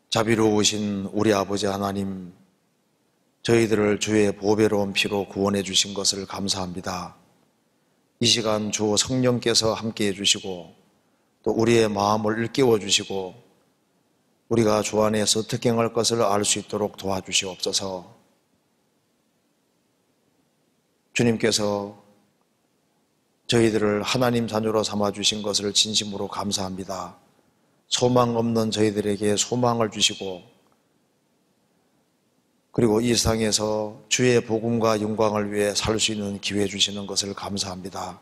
자비로우신 우리 아버지 하나님, 저희들을 주의 보배로운 피로 구원해 주신 것을 감사합니다. 이 시간 주 성령께서 함께해 주시고 또 우리의 마음을 일깨워 주시고 우리가 주 안에서 어떻게 행할 것을 알 수 있도록 도와주시옵소서. 주님께서 저희들을 하나님 자녀로 삼아주신 것을 진심으로 감사합니다. 소망 없는 저희들에게 소망을 주시고 그리고 이 세상에서 주의 복음과 영광을 위해 살 수 있는 기회 주시는 것을 감사합니다.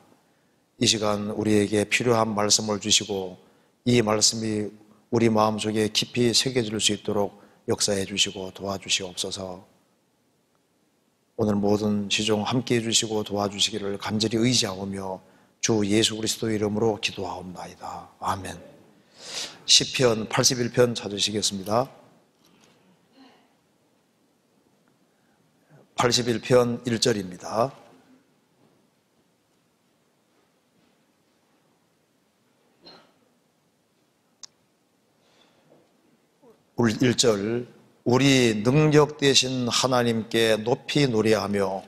이 시간 우리에게 필요한 말씀을 주시고 이 말씀이 우리 마음속에 깊이 새겨질 수 있도록 역사해 주시고 도와주시옵소서. 오늘 모든 시종 함께해 주시고 도와주시기를 간절히 의지하오며 주 예수 그리스도의 이름으로 기도하옵나이다. 아멘. 시편 81편 찾으시겠습니다. 81편 1절입니다. 우리 1절, 우리 능력 되신 하나님께 높이 노래하며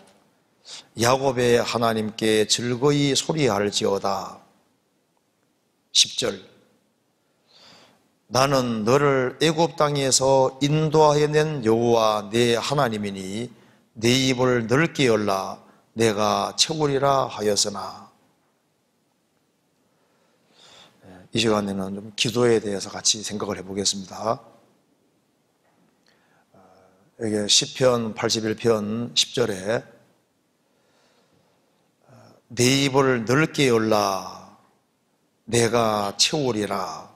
야곱의 하나님께 즐거이 소리할지어다. 10절, 나는 너를 애굽 땅에서 인도하여낸 여호와 내 하나님이니 내 입을 넓게 열라 내가 채우리라 하였으나. 이 시간에는 좀 기도에 대해서 같이 생각을 해보겠습니다. 여기 시편 81편 10절에 내 입을 넓게 열라 내가 채우리라,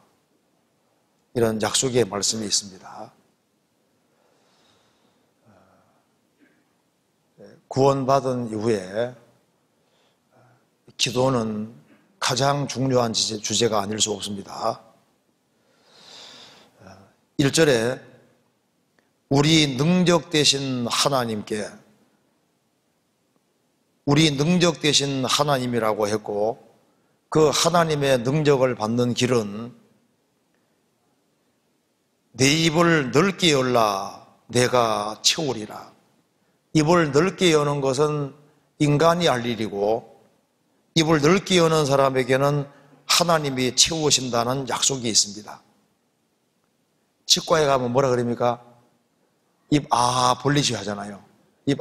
이런 약속의 말씀이 있습니다. 구원받은 이후에 기도는 가장 중요한 주제가 아닐 수 없습니다. 1절에 우리 능력 되신 하나님께, 우리 능력 되신 하나님이라고 했고 그 하나님의 능력을 받는 길은 내 입을 넓게 열라 내가 채우리라. 입을 넓게 여는 것은 인간이 할 일이고 입을 넓게 여는 사람에게는 하나님이 채우신다는 약속이 있습니다. 치과에 가면 뭐라 그럽니까? 입 벌리시 하잖아요. 입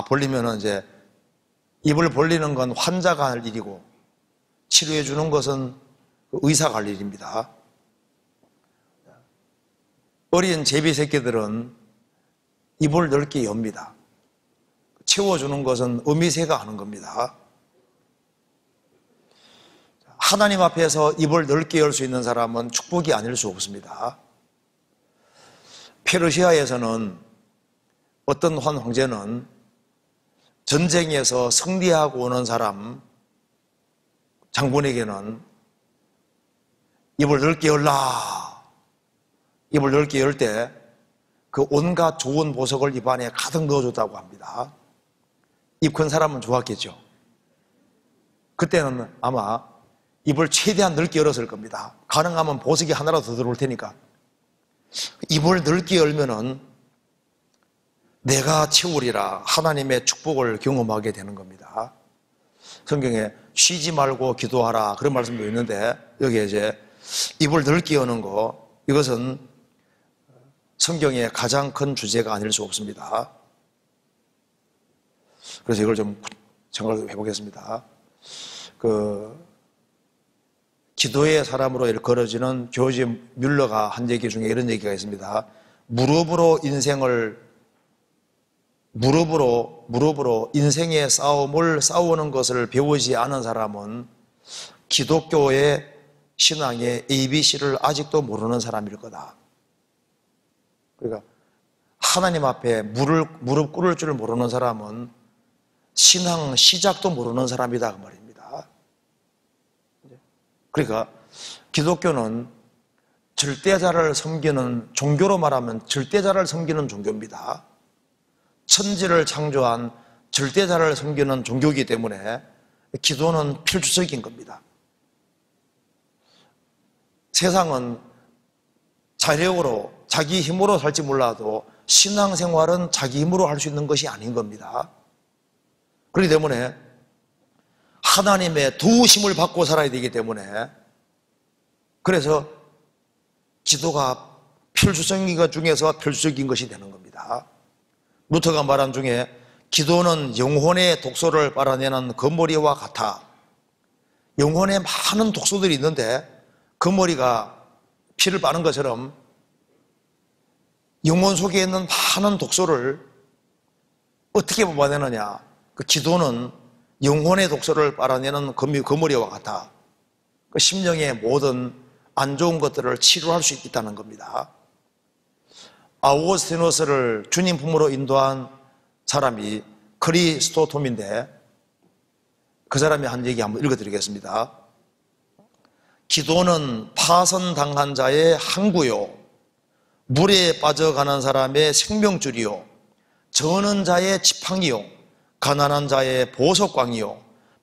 벌리면은 이제 입을 벌리는 건 환자가 할 일이고 치료해 주는 것은 의사가 할 일입니다. 어린 제비 새끼들은 입을 넓게 엽니다. 채워주는 것은 어미새가 하는 겁니다. 하나님 앞에서 입을 넓게 열 수 있는 사람은 축복이 아닐 수 없습니다. 페르시아에서는 어떤 한 황제는 전쟁에서 승리하고 오는 사람 장군에게는 입을 넓게 열라, 입을 넓게 열 때 그 온갖 좋은 보석을 입 안에 가득 넣어줬다고 합니다. 입 큰 사람은 좋았겠죠. 그때는 아마 입을 최대한 넓게 열었을 겁니다. 가능하면 보석이 하나라도 더 들어올 테니까. 입을 넓게 열면은 내가 채우리라, 하나님의 축복을 경험하게 되는 겁니다. 성경에 쉬지 말고 기도하라 그런 말씀도 있는데 여기에 이제 입을 넓게 여는 거, 이것은 성경의 가장 큰 주제가 아닐 수 없습니다. 그래서 이걸 좀 생각을 해보겠습니다. 기도의 사람으로 일컬어지는 조지 뮬러가 한 얘기 중에 이런 얘기가 있습니다. 무릎으로 인생의 싸움을 싸우는 것을 배우지 않은 사람은 기독교의 신앙의 ABC를 아직도 모르는 사람일 거다. 그러니까 하나님 앞에 무릎 꿇을 줄 모르는 사람은 신앙 시작도 모르는 사람이다 그 말입니다. 그러니까 기독교는 절대자를 섬기는, 종교로 말하면 절대자를 섬기는 종교입니다. 천지를 창조한 절대자를 섬기는 종교이기 때문에 기도는 필수적인 겁니다. 세상은 자기 힘으로 살지 몰라도 신앙생활은 자기 힘으로 할 수 있는 것이 아닌 겁니다. 그렇기 때문에 하나님의 도우심을 받고 살아야 되기 때문에, 그래서 기도가 필수적인 것 중에서 필수적인 것이 되는 겁니다. 루터가 말한 중에 기도는 영혼의 독소를 빨아내는 거머리와 같아. 영혼에 많은 독소들이 있는데 거머리가 피를 빠는 것처럼 영혼 속에 있는 많은 독소를 어떻게 뽑아내느냐. 그 기도는 영혼의 독소를 빨아내는 거머리와 같아. 그 심령의 모든 안 좋은 것들을 치료할 수 있다는 겁니다. 아우구스티누스를 주님 품으로 인도한 사람이 크리스토톰인데, 그 사람이 한 얘기 한번 읽어드리겠습니다. 기도는 파선당한 자의 항구요, 물에 빠져가는 사람의 생명줄이요, 저는 자의 지팡이요, 가난한 자의 보석광이요,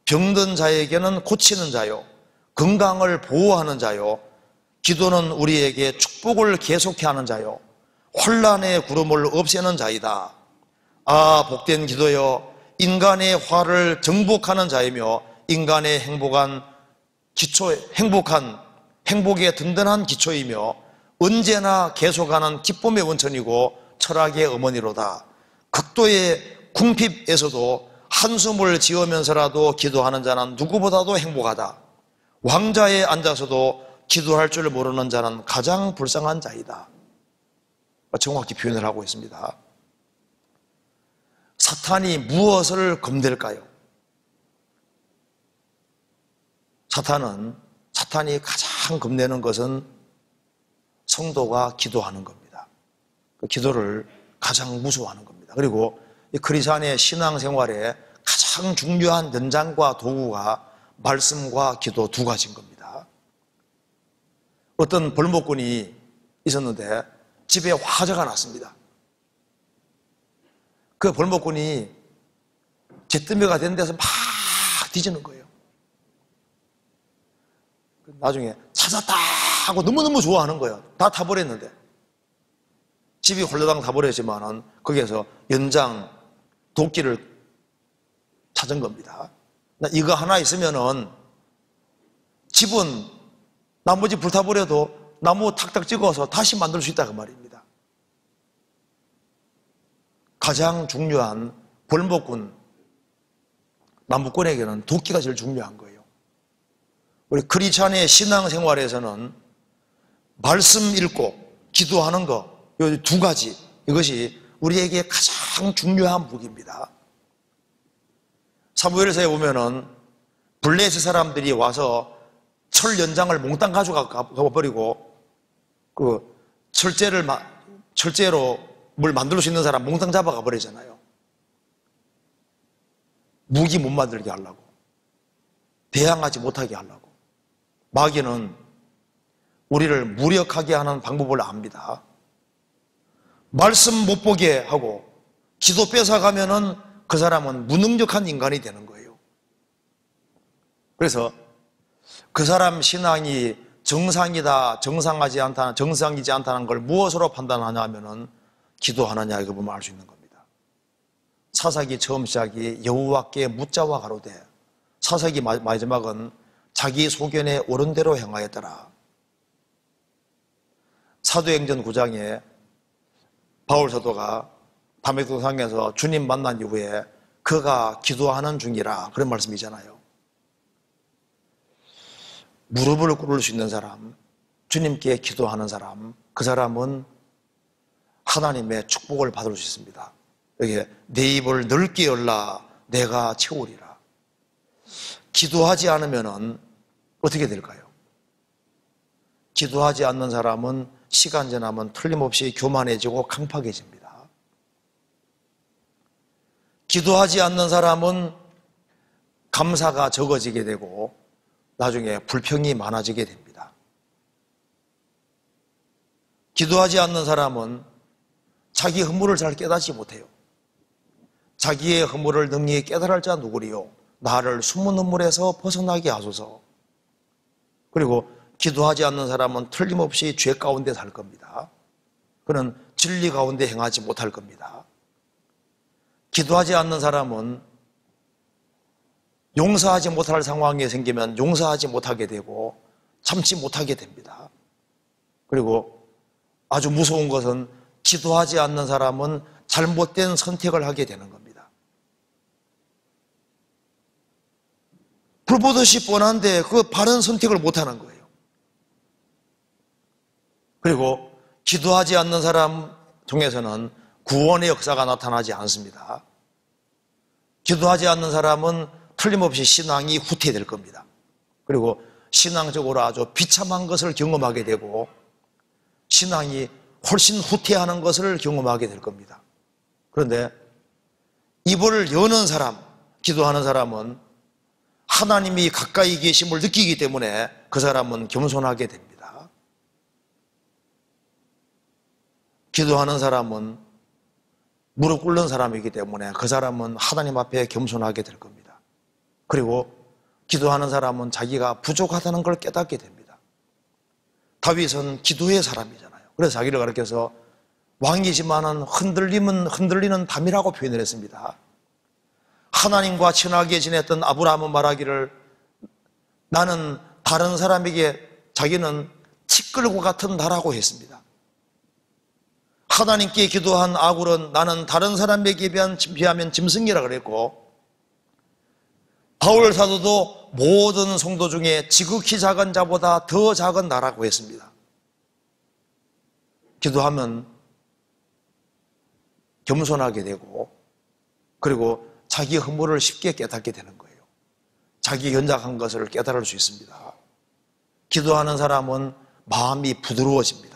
병든 자에게는 고치는 자요, 건강을 보호하는 자요, 기도는 우리에게 축복을 계속케 하는 자요, 혼란의 구름을 없애는 자이다. 아, 복된 기도여, 인간의 화를 정복하는 자이며 인간의 행복의 든든한 기초이며 언제나 계속하는 기쁨의 원천이고 철학의 어머니로다. 극도의 궁핍에서도 한숨을 지으면서라도 기도하는 자는 누구보다도 행복하다. 왕좌에 앉아서도 기도할 줄 모르는 자는 가장 불쌍한 자이다. 정확히 표현을 하고 있습니다. 사탄이 무엇을 검댈까요? 사탄이 가장 겁내는 것은 성도가 기도하는 겁니다. 그 기도를 가장 무서워하는 겁니다. 그리고 이 크리스찬의 신앙생활에 가장 중요한 연장과 도구가 말씀과 기도 두 가지인 겁니다. 어떤 벌목꾼이 있었는데 집에 화재가 났습니다. 그 벌목꾼이 잿더미가 된 데서 막 뒤지는 거예요. 나중에 찾았다 하고 너무너무 좋아하는 거예요. 다 타버렸는데. 집이 홀라당 타버렸지만은 거기에서 연장 도끼를 찾은 겁니다. 이거 하나 있으면은 집은 나머지 불타버려도 나무 탁탁 찍어서 다시 만들 수 있다 그 말입니다. 가장 중요한 벌목꾼, 나무꾼에게는 도끼가 제일 중요한 거예요. 우리 크리스찬의 신앙생활에서는 말씀 읽고 기도하는 거, 이 두 가지, 이것이 우리에게 가장 중요한 무기입니다. 사무엘서에 보면은 블레셋 사람들이 와서 철 연장을 몽땅 가져가버리고 그 철제로 뭘 만들 수 있는 사람 몽땅 잡아가 버리잖아요. 무기 못 만들게 하려고, 대항하지 못하게 하려고. 마귀는 우리를 무력하게 하는 방법을 압니다. 말씀 못 보게 하고 기도 뺏어가면은 그 사람은 무능력한 인간이 되는 거예요. 그래서 그 사람 신앙이 정상이다, 정상이지 않다는 걸 무엇으로 판단하냐 하면은 기도하느냐 이거 보면 알 수 있는 겁니다. 사사기 처음 시작이 여호와께 묻자와 가로되, 사사기 마지막은 자기 소견에 옳은 대로 행하였더라. 사도행전 9장에 바울 사도가 다메섹상에서 주님 만난 이후에 그가 기도하는 중이라 그런 말씀이잖아요. 무릎을 꿇을 수 있는 사람, 주님께 기도하는 사람, 그 사람은 하나님의 축복을 받을 수 있습니다. 여기 내 입을 넓게 열라 내가 채우리라. 기도하지 않으면 어떻게 될까요? 기도하지 않는 사람은 시간 지나면 틀림없이 교만해지고 강팍해집니다. 기도하지 않는 사람은 감사가 적어지게 되고 나중에 불평이 많아지게 됩니다. 기도하지 않는 사람은 자기 허물을 잘 깨닫지 못해요. 자기의 허물을 능히 깨달을 자 누구리요? 나를 숨은 허물에서 벗어나게 하소서. 그리고 기도하지 않는 사람은 틀림없이 죄 가운데 살 겁니다. 그는 진리 가운데 행하지 못할 겁니다. 기도하지 않는 사람은 용서하지 못할 상황이 생기면 용서하지 못하게 되고 참지 못하게 됩니다. 그리고 아주 무서운 것은 기도하지 않는 사람은 잘못된 선택을 하게 되는 겁니다. 불보듯이 뻔한데 그 바른 선택을 못하는 거예요. 그리고 기도하지 않는 사람 중에서는 구원의 역사가 나타나지 않습니다. 기도하지 않는 사람은 틀림없이 신앙이 후퇴될 겁니다. 그리고 신앙적으로 아주 비참한 것을 경험하게 되고 신앙이 훨씬 후퇴하는 것을 경험하게 될 겁니다. 그런데 입을 여는 사람, 기도하는 사람은 하나님이 가까이 계심을 느끼기 때문에 그 사람은 겸손하게 됩니다. 기도하는 사람은 무릎 꿇는 사람이기 때문에 그 사람은 하나님 앞에 겸손하게 될 겁니다. 그리고 기도하는 사람은 자기가 부족하다는 걸 깨닫게 됩니다. 다윗은 기도의 사람이잖아요. 그래서 자기를 가리켜서 왕이지만은 흔들리는 담이라고 표현을 했습니다. 하나님과 친하게 지냈던 아브라함은 말하기를 나는 다른 사람에게 자기는 티끌과 같은 나라고 했습니다. 하나님께 기도한 아굴은 나는 다른 사람에게 비하면 짐승이라 그랬고 바울 사도도 모든 성도 중에 지극히 작은 자보다 더 작은 나라고 했습니다. 기도하면 겸손하게 되고 그리고 자기 허물을 쉽게 깨닫게 되는 거예요. 자기 연약한 것을 깨달을 수 있습니다. 기도하는 사람은 마음이 부드러워집니다.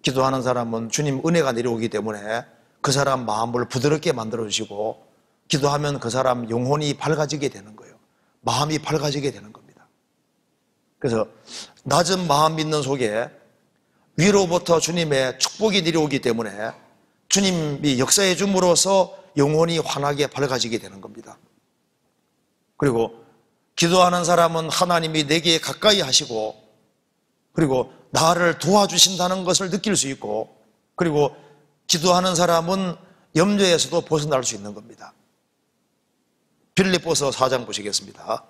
기도하는 사람은 주님 은혜가 내려오기 때문에 그 사람 마음을 부드럽게 만들어주시고 기도하면 그 사람 영혼이 밝아지게 되는 거예요. 마음이 밝아지게 되는 겁니다. 그래서 낮은 마음 믿는 속에 위로부터 주님의 축복이 내려오기 때문에 주님이 역사해 줌으로써 영혼이 환하게 밝아지게 되는 겁니다. 그리고 기도하는 사람은 하나님이 내게 가까이 하시고 그리고 나를 도와주신다는 것을 느낄 수 있고 그리고 기도하는 사람은 염려에서도 벗어날 수 있는 겁니다. 빌립보서 4장 보시겠습니다.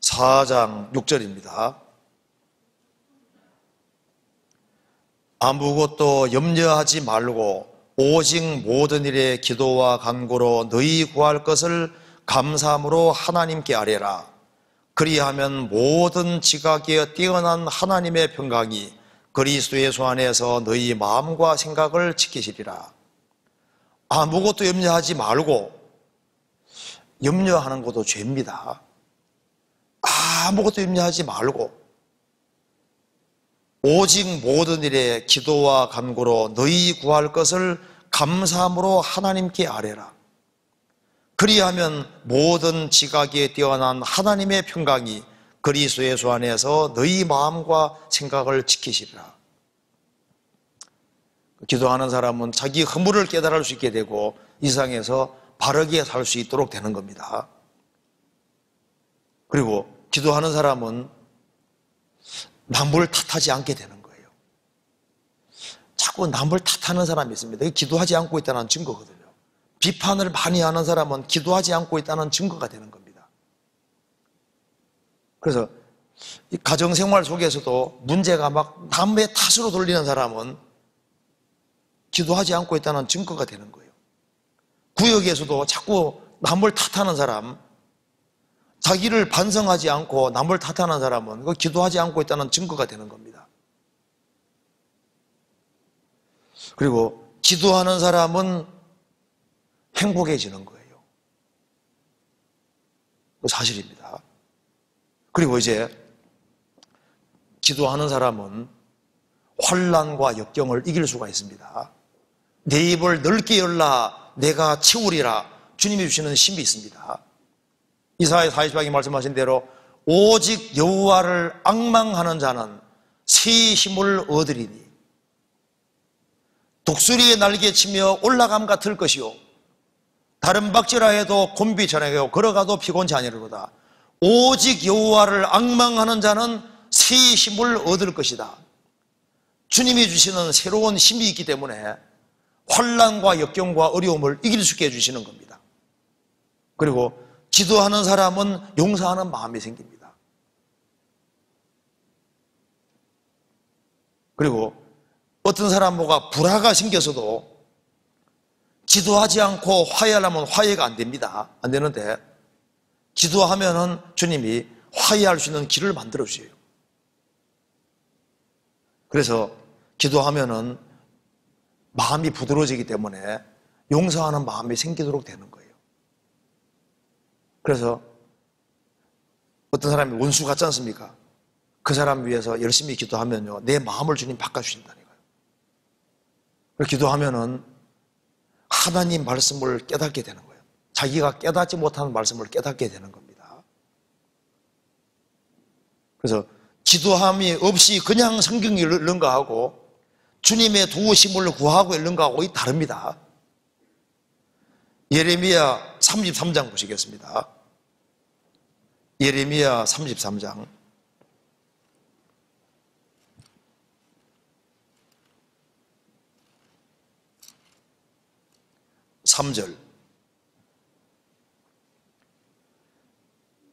(4장) 6절입니다. 아무것도 염려하지 말고 오직 모든 일에 기도와 간구로 너희 구할 것을 감사함으로 하나님께 아뢰라. 그리하면 모든 지각에 뛰어난 하나님의 평강이 그리스도 예수 안에서 너희 마음과 생각을 지키시리라. 아무것도 염려하지 말고, 염려하는 것도 죄입니다. 아무것도 염려하지 말고 오직 모든 일에 기도와 간구로 너희 구할 것을 감사함으로 하나님께 아뢰라. 그리하면 모든 지각에 뛰어난 하나님의 평강이 그리스도 예수 안에서 너희 마음과 생각을 지키시리라. 기도하는 사람은 자기 허물을 깨달을 수 있게 되고 이 세상에서 바르게 살 수 있도록 되는 겁니다. 그리고 기도하는 사람은 남을 탓하지 않게 되는 거예요. 자꾸 남을 탓하는 사람이 있습니다. 이게 기도하지 않고 있다는 증거거든요. 비판을 많이 하는 사람은 기도하지 않고 있다는 증거가 되는 겁니다. 그래서 이 가정생활 속에서도 문제가 막 남의 탓으로 돌리는 사람은 기도하지 않고 있다는 증거가 되는 거예요. 구역에서도 자꾸 남을 탓하는 사람, 자기를 반성하지 않고 남을 탓하는 사람은 그 기도하지 않고 있다는 증거가 되는 겁니다. 그리고 기도하는 사람은 행복해지는 거예요. 그 사실입니다. 그리고 이제 기도하는 사람은 환난과 역경을 이길 수가 있습니다. 내 입을 넓게 열라 내가 채우리라 주님이 주시는 힘이 있습니다. 이사야 40장에 말씀하신 대로 오직 여호와를 앙망하는 자는 새 힘을 얻으리니 독수리의 날개치며 올라감 같을 것이요 다른 박지라 해도 곤비천하게 하고 걸어가도 피곤치 아니하리로다. 오직 여호와를 앙망하는 자는 새 힘을 얻을 것이다. 주님이 주시는 새로운 힘이 있기 때문에 환난과 역경과 어려움을 이길 수 있게 해주시는 겁니다. 그리고 기도하는 사람은 용서하는 마음이 생깁니다. 그리고 어떤 사람과 불화가 생겨서도 기도하지 않고 화해하려면 화해가 안 됩니다. 안 되는데 기도하면은 주님이 화해할 수 있는 길을 만들어 주세요. 그래서 기도하면은 마음이 부드러워지기 때문에 용서하는 마음이 생기도록 되는 거예요. 그래서 어떤 사람이 원수 같지 않습니까? 그 사람 위해서 열심히 기도하면요, 내 마음을 주님 바꿔주신다니까요. 그래서 기도하면은 하나님 말씀을 깨닫게 되는 거예요. 자기가 깨닫지 못하는 말씀을 깨닫게 되는 겁니다. 그래서 기도함이 없이 그냥 성경 읽는 거하고 주님의 도우심을 구하고 읽는 거하고 다릅니다. 예레미야 33장 보시겠습니다. 예레미야 33장 3절.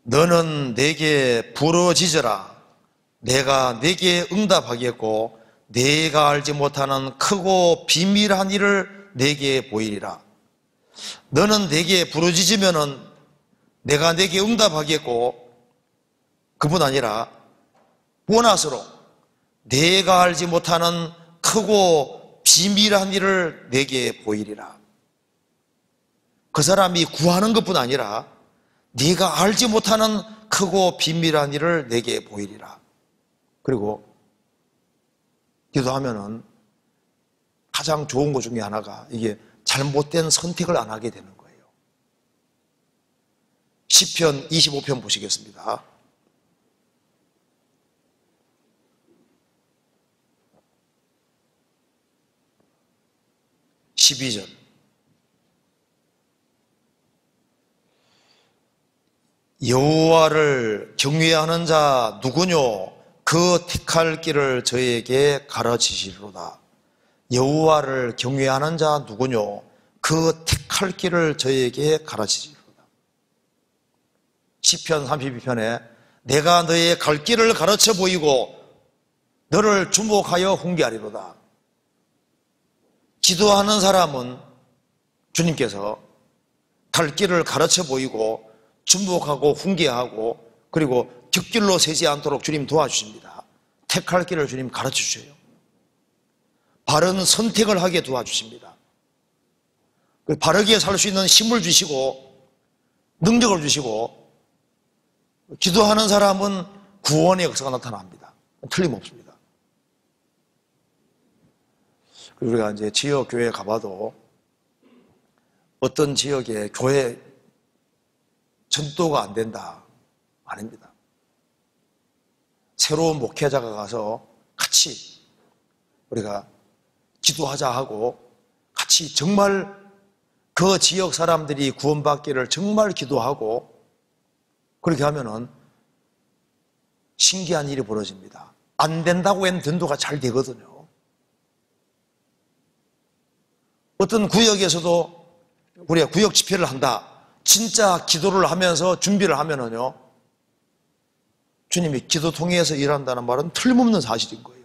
너는 내게 부르짖으라. 내가 내게 응답하겠고 내가 알지 못하는 크고 비밀한 일을 내게 보이리라. 너는 내게 부르짖으면은 내가 내게 응답하겠고, 그뿐 아니라 보너스로 내가 알지 못하는 크고 비밀한 일을 내게 보이리라. 그 사람이 구하는 것뿐 아니라 네가 알지 못하는 크고 비밀한 일을 내게 보이리라. 그리고 기도하면은 가장 좋은 것 중에 하나가 이게 잘못된 선택을 안 하게 되는 거예요. 시편 25편 보시겠습니다. (12절) 여호와를 경외하는 자 누구뇨? 그 택할 길을 저에게 가르치시리로다. 여호와를 경외하는 자 누구뇨? 그 택할 길을 저에게 가르치시리로다. 시편 32편에 내가 너의 갈 길을 가르쳐 보이고 너를 주목하여 훈계하리로다. 기도하는 사람은 주님께서 갈 길을 가르쳐 보이고 주목하고 훈계하고 그리고 뒷길로 새지 않도록 주님 도와주십니다. 택할 길을 주님 가르쳐 주셔요. 바른 선택을 하게 도와주십니다. 바르게 살 수 있는 힘을 주시고 능력을 주시고, 기도하는 사람은 구원의 역사가 나타납니다. 틀림없습니다. 그리고 우리가 이제 지역 교회에 가봐도 어떤 지역에 교회 전도가 안 된다. 아닙니다. 새로운 목회자가 가서 같이 우리가 기도하자 하고 같이 정말 그 지역 사람들이 구원받기를 정말 기도하고 그렇게 하면은 신기한 일이 벌어집니다. 안 된다고 해도 전도가 잘 되거든요. 어떤 구역에서도 우리가 구역 집회를 한다. 진짜 기도를 하면서 준비를 하면은요, 주님이 기도통에서 일한다는 말은 틀림없는 사실인 거예요.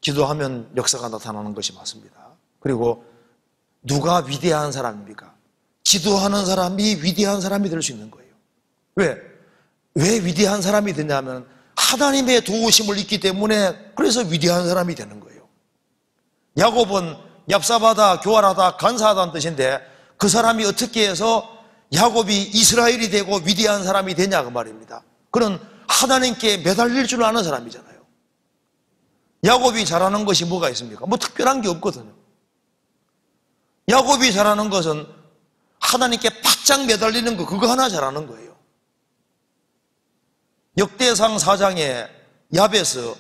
기도하면 역사가 나타나는 것이 맞습니다. 그리고 누가 위대한 사람입니까? 기도하는 사람이 위대한 사람이 될 수 있는 거예요. 왜 위대한 사람이 되냐면 하나님의 도우심을 입기 때문에 그래서 위대한 사람이 되는 거예요. 야곱은 얍사바다, 교활하다, 간사하다는 뜻인데 그 사람이 어떻게 해서 야곱이 이스라엘이 되고 위대한 사람이 되냐 그 말입니다. 그는 하나님께 매달릴 줄 아는 사람이잖아요. 야곱이 잘하는 것이 뭐가 있습니까? 뭐 특별한 게 없거든요. 야곱이 잘하는 것은 하나님께 바짝 매달리는 거, 그거 하나 잘하는 거예요. 역대상 4장에 야베스,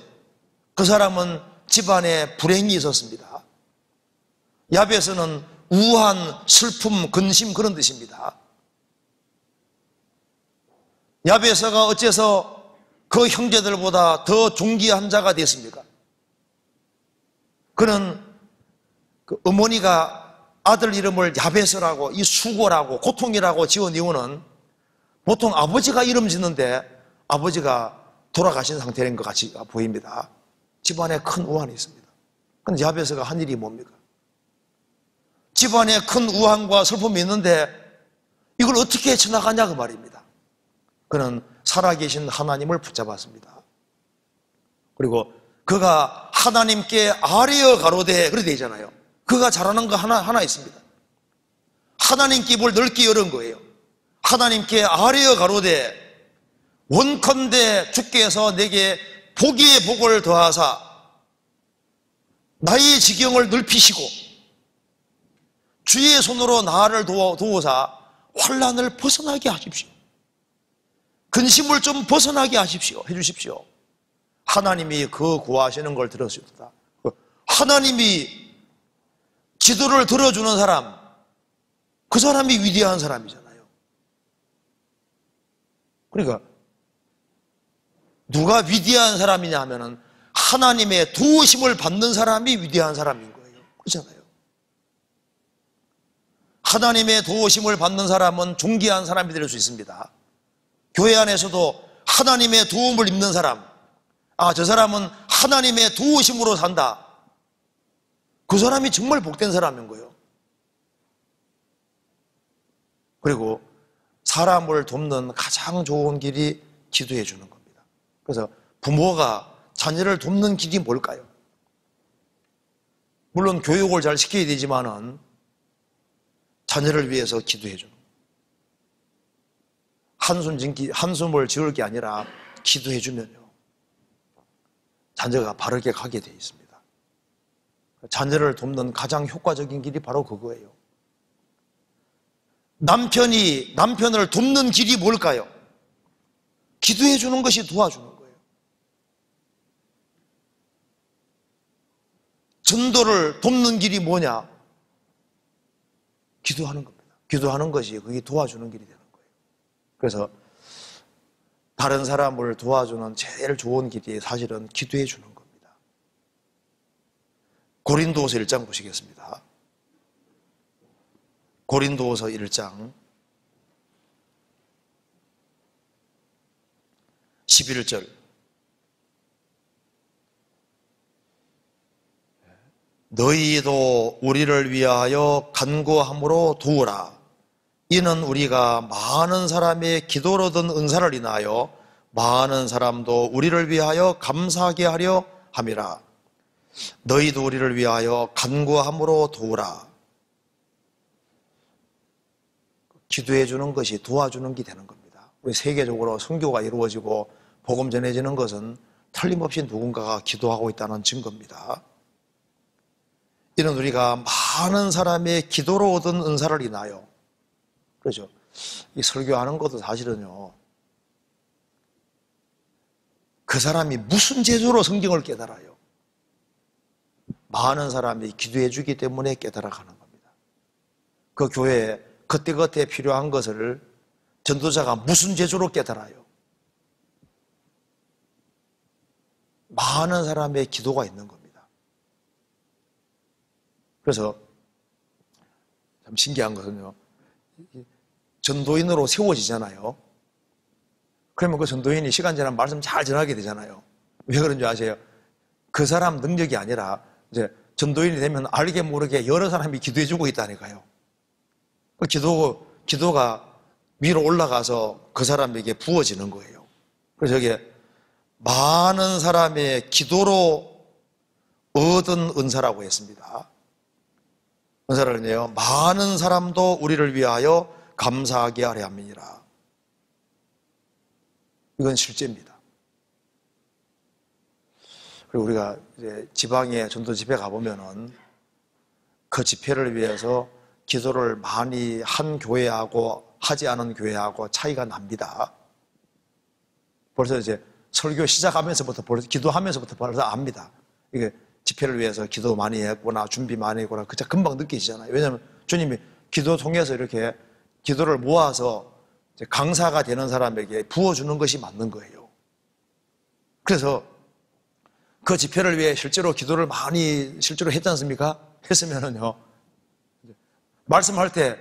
그 사람은 집안에 불행이 있었습니다. 야베스는 우한, 슬픔, 근심 그런 뜻입니다. 야베스가 어째서 그 형제들보다 더 존귀한 자가 됐습니까? 그는 그 어머니가 아들 이름을 야베스라고, 이 수고라고 고통이라고 지은 이유는 보통 아버지가 이름 짓는데 아버지가 돌아가신 상태인 것 같이 보입니다. 집안에 큰 우환이 있습니다. 그런데 야베스가 한 일이 뭡니까? 집안에 큰 우환과 슬픔이 있는데 이걸 어떻게 헤쳐나가냐 그 말입니다. 그는 살아계신 하나님을 붙잡았습니다. 그리고 그가 하나님께 아뢰어 가로되 그래 되잖아요. 그가 잘하는 거 하나 있습니다. 하나님께 입을 넓게 열은 거예요. 하나님께 아뢰어 가로되 원컨대 주께서 내게 복의 복을 더하사 나의 지경을 넓히시고 주의 손으로 나를 도우사 환난을 벗어나게 하십시오. 근심을 좀 벗어나게 해주십시오. 하나님이 그 구하시는 걸 들었습니다. 하나님이 기도를 들어주는 사람, 그 사람이 위대한 사람이잖아요. 그러니까 누가 위대한 사람이냐 하면은 하나님의 도우심을 받는 사람이 위대한 사람인 거예요. 그렇잖아요. 하나님의 도우심을 받는 사람은 존귀한 사람이 될 수 있습니다. 교회 안에서도 하나님의 도움을 입는 사람, 저 사람은 하나님의 도우심으로 산다. 그 사람이 정말 복된 사람인 거예요. 그리고 사람을 돕는 가장 좋은 길이 기도해 주는 겁니다. 그래서 부모가 자녀를 돕는 길이 뭘까요? 물론 교육을 잘 시켜야 되지만은 자녀를 위해서 기도해 주는 거예요. 한숨을 지을 게 아니라 기도해 주면요 자녀가 바르게 가게 되어 있습니다. 자녀를 돕는 가장 효과적인 길이 바로 그거예요. 남편이 남편을 돕는 길이 뭘까요? 기도해 주는 것이 도와주는 거예요. 전도를 돕는 길이 뭐냐? 기도하는 겁니다. 기도하는 것이 그게 도와주는 길이 되는 거예요. 그래서 다른 사람을 도와주는 제일 좋은 길이 사실은 기도해 주는 겁니다. 고린도후서 1장 보시겠습니다. 고린도후서 1장 11절 너희도 우리를 위하여 간구함으로 도우라. 이는 우리가 많은 사람의 기도로 얻은 은사를 인하여 많은 사람도 우리를 위하여 감사하게 하려 함이라. 너희도 우리를 위하여 간구함으로 도우라. 기도해 주는 것이 도와주는 게 되는 겁니다. 우리 세계적으로 선교가 이루어지고 복음 전해지는 것은 틀림없이 누군가가 기도하고 있다는 증거입니다. 이는 우리가 많은 사람의 기도로 얻은 은사를 인하여, 그렇죠? 이 설교하는 것도 사실은요, 그 사람이 무슨 재주로 성경을 깨달아요? 많은 사람이 기도해 주기 때문에 깨달아가는 겁니다. 그 교회에 그때그때 필요한 것을 전도자가 무슨 재주로 깨달아요? 많은 사람의 기도가 있는 겁니다. 그래서 참 신기한 것은요, 전도인으로 세워지잖아요. 그러면 그 전도인이 시간 지나면 말씀 잘 전하게 되잖아요. 왜 그런지 아세요? 그 사람 능력이 아니라 이제 전도인이 되면 알게 모르게 여러 사람이 기도해 주고 있다니까요. 그 기도가 위로 올라가서 그 사람에게 부어지는 거예요. 그래서 여기에 많은 사람의 기도로 얻은 은사라고 했습니다. 은사를요, 많은 사람도 우리를 위하여 감사하게 하려 함이니라. 이건 실제입니다. 그리고 우리가 이제 지방에 전도 집회 가보면은 그 집회를 위해서 기도를 많이 한 교회하고 하지 않은 교회하고 차이가 납니다. 벌써 이제 설교 시작하면서부터 기도하면서부터 벌써 압니다. 이게 집회를 위해서 기도 많이 했구나, 준비 많이 했구나, 그냥 금방 느끼시잖아요. 왜냐하면 주님이 기도 통해서 이렇게 기도를 모아서 강사가 되는 사람에게 부어주는 것이 맞는 거예요. 그래서 그 집회를 위해 실제로 기도를 많이 실제로 했지 않습니까? 했으면은요, 말씀할 때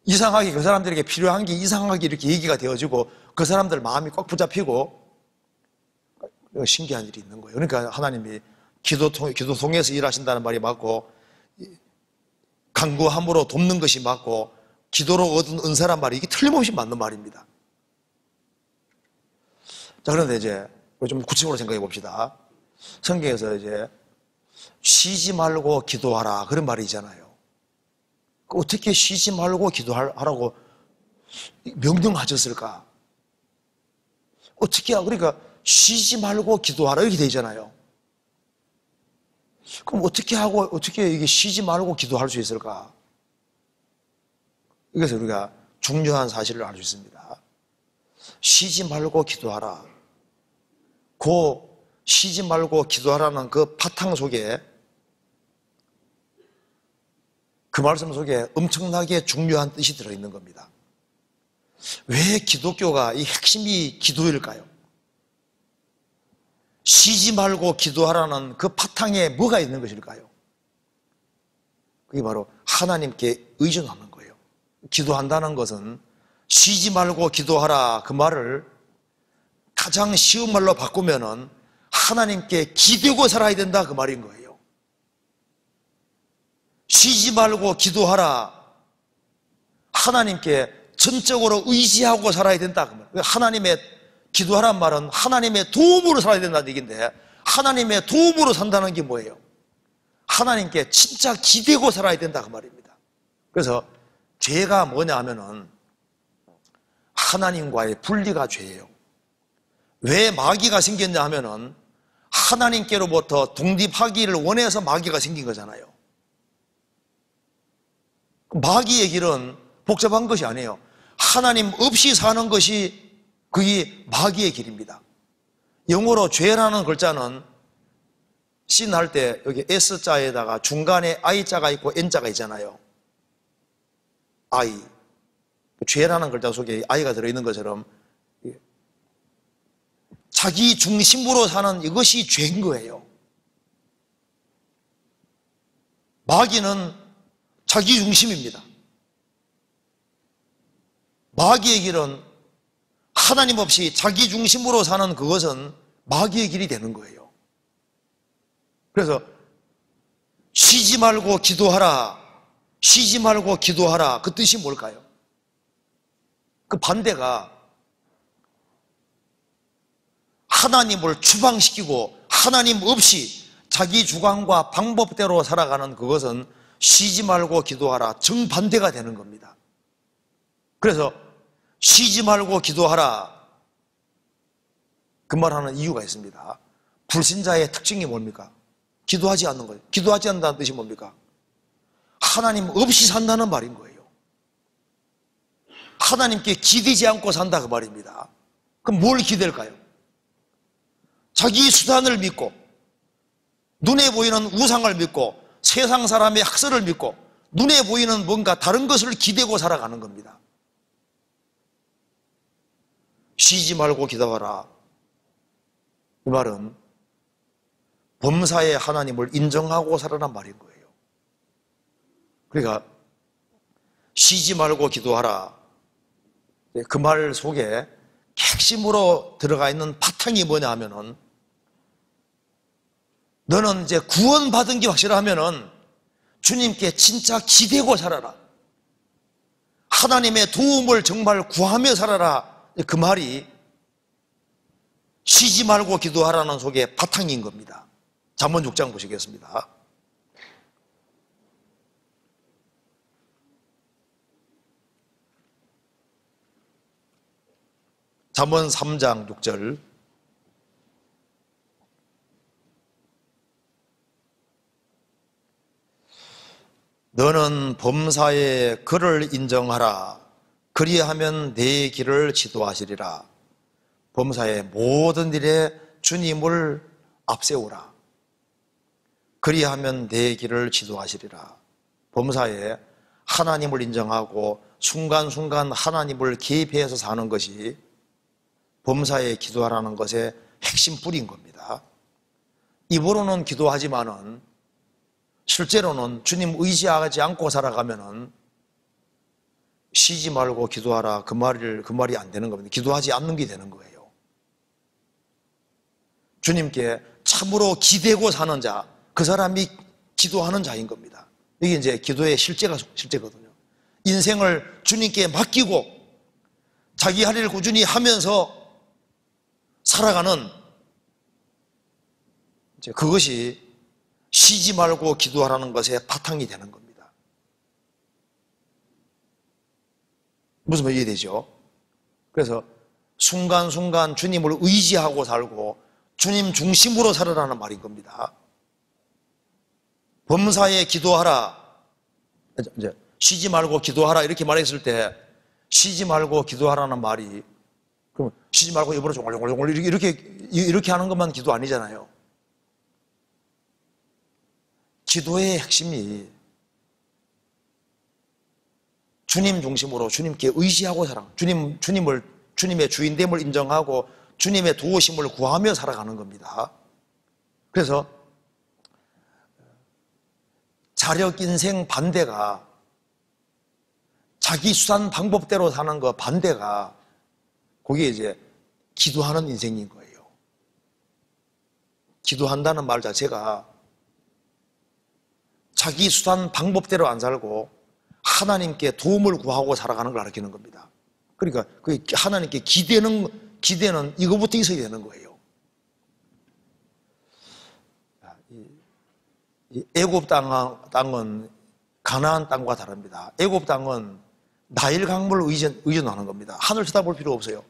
이상하게 그 사람들에게 필요한 게 이상하게 이렇게 얘기가 되어지고 그 사람들 마음이 꽉 붙잡히고 신기한 일이 있는 거예요. 그러니까 하나님이 기도 통해서 일하신다는 말이 맞고, 간구함으로 돕는 것이 맞고, 기도로 얻은 은사란 말이 이게 틀림없이 맞는 말입니다. 자, 그런데 이제 좀 구체적으로 생각해 봅시다. 성경에서 이제 쉬지 말고 기도하라 그런 말이 있잖아요. 어떻게 쉬지 말고 기도하라고 명령하셨을까? 어떻게 그러니까 쉬지 말고 기도하라 이렇게 되어 있잖아요. 그럼 어떻게 이게 쉬지 말고 기도할 수 있을까? 이것을 우리가 중요한 사실을 알 수 있습니다. 쉬지 말고 기도하라. 쉬지 말고 기도하라는 그 바탕 속에, 그 말씀 속에 엄청나게 중요한 뜻이 들어있는 겁니다. 왜 기독교가 이 핵심이 기도일까요? 쉬지 말고 기도하라는 그 바탕에 뭐가 있는 것일까요? 그게 바로 하나님께 의존하는 거예요. 기도한다는 것은 쉬지 말고 기도하라 그 말을 가장 쉬운 말로 바꾸면은 하나님께 기대고 살아야 된다 그 말인 거예요. 쉬지 말고 기도하라, 하나님께 전적으로 의지하고 살아야 된다 그 말. 하나님의 기도하란 말은 하나님의 도움으로 살아야 된다는 얘기인데, 하나님의 도움으로 산다는 게 뭐예요? 하나님께 진짜 기대고 살아야 된다 그 말입니다. 그래서 죄가 뭐냐 하면은 하나님과의 분리가 죄예요. 왜 마귀가 생겼냐 하면은 하나님께로부터 독립하기를 원해서 마귀가 생긴 거잖아요. 마귀의 길은 복잡한 것이 아니에요. 하나님 없이 사는 것이 그게 마귀의 길입니다. 영어로 죄라는 글자는 씬 할 때 여기 S자에다가 중간에 I자가 있고 N자가 있잖아요. I. 죄라는 글자 속에 I가 들어있는 것처럼 자기 중심으로 사는 이것이 죄인 거예요. 마귀는 자기 중심입니다. 마귀의 길은 하나님 없이 자기 중심으로 사는 그것은 마귀의 길이 되는 거예요. 그래서 쉬지 말고 기도하라, 쉬지 말고 기도하라, 그 뜻이 뭘까요? 그 반대가 하나님을 추방시키고 하나님 없이 자기 주관과 방법대로 살아가는 그것은 쉬지 말고 기도하라, 정반대가 되는 겁니다. 그래서 쉬지 말고 기도하라 그 말하는 이유가 있습니다. 불신자의 특징이 뭡니까? 기도하지 않는 거예요. 기도하지 않는다는 뜻이 뭡니까? 하나님 없이 산다는 말인 거예요. 하나님께 기대지 않고 산다 그 말입니다. 그럼 뭘 기댈까요? 자기 수단을 믿고, 눈에 보이는 우상을 믿고, 세상 사람의 학설을 믿고, 눈에 보이는 뭔가 다른 것을 기대고 살아가는 겁니다. 쉬지 말고 기도하라 이 말은 범사의 하나님을 인정하고 살아란 말인 거예요. 그러니까 쉬지 말고 기도하라 그 말 속에 핵심으로 들어가 있는 바탕이 뭐냐 하면은, 너는 이제 구원받은 게 확실하면은 주님께 진짜 기대고 살아라, 하나님의 도움을 정말 구하며 살아라, 그 말이 쉬지 말고 기도하라는 속에 바탕인 겁니다. 잠언 6장 보시겠습니다. 잠언 3장 6절. 너는 범사의 그를 인정하라. 그리하면 내 길을 지도하시리라. 범사의 모든 일에 주님을 앞세우라. 그리하면 내 길을 지도하시리라. 범사에 하나님을 인정하고 순간순간 하나님을 개입해서 사는 것이 범사에 기도하라는 것의 핵심 뿌리인 겁니다. 입으로는 기도하지만은 실제로는 주님 의지하지 않고 살아가면은 쉬지 말고 기도하라 그 말이 안 되는 겁니다. 기도하지 않는 게 되는 거예요. 주님께 참으로 기대고 사는 자, 그 사람이 기도하는 자인 겁니다. 이게 이제 기도의 실제거든요. 인생을 주님께 맡기고 자기 할 일을 꾸준히 하면서 살아가는 이제 그것이 쉬지 말고 기도하라는 것의 바탕이 되는 겁니다. 무슨 말 이해되죠? 그래서 순간순간 주님을 의지하고 살고 주님 중심으로 살아라는 말인 겁니다. 범사에 기도하라, 이제 쉬지 말고 기도하라 이렇게 말했을 때 쉬지 말고 기도하라는 말이 그럼 쉬지 말고 입으로 종골종골 이렇게 하는 것만 기도 아니잖아요. 기도의 핵심이 주님 중심으로 주님께 의지하고 살아. 주님의 주인됨을 인정하고 주님의 도우심을 구하며 살아가는 겁니다. 그래서 자력 인생 반대가 자기 수단 방법대로 사는 거 반대가 그게 이제 기도하는 인생인 거예요. 기도한다는 말 자체가 자기 수단 방법대로 안 살고 하나님께 도움을 구하고 살아가는 걸 가르치는 겁니다. 그러니까 그 하나님께 기대는 이거부터 있어야 되는 거예요. 애굽 땅은 가나안 땅과 다릅니다. 애굽 땅은 나일 강물을 의존하는 겁니다. 하늘 쳐다볼 필요 없어요.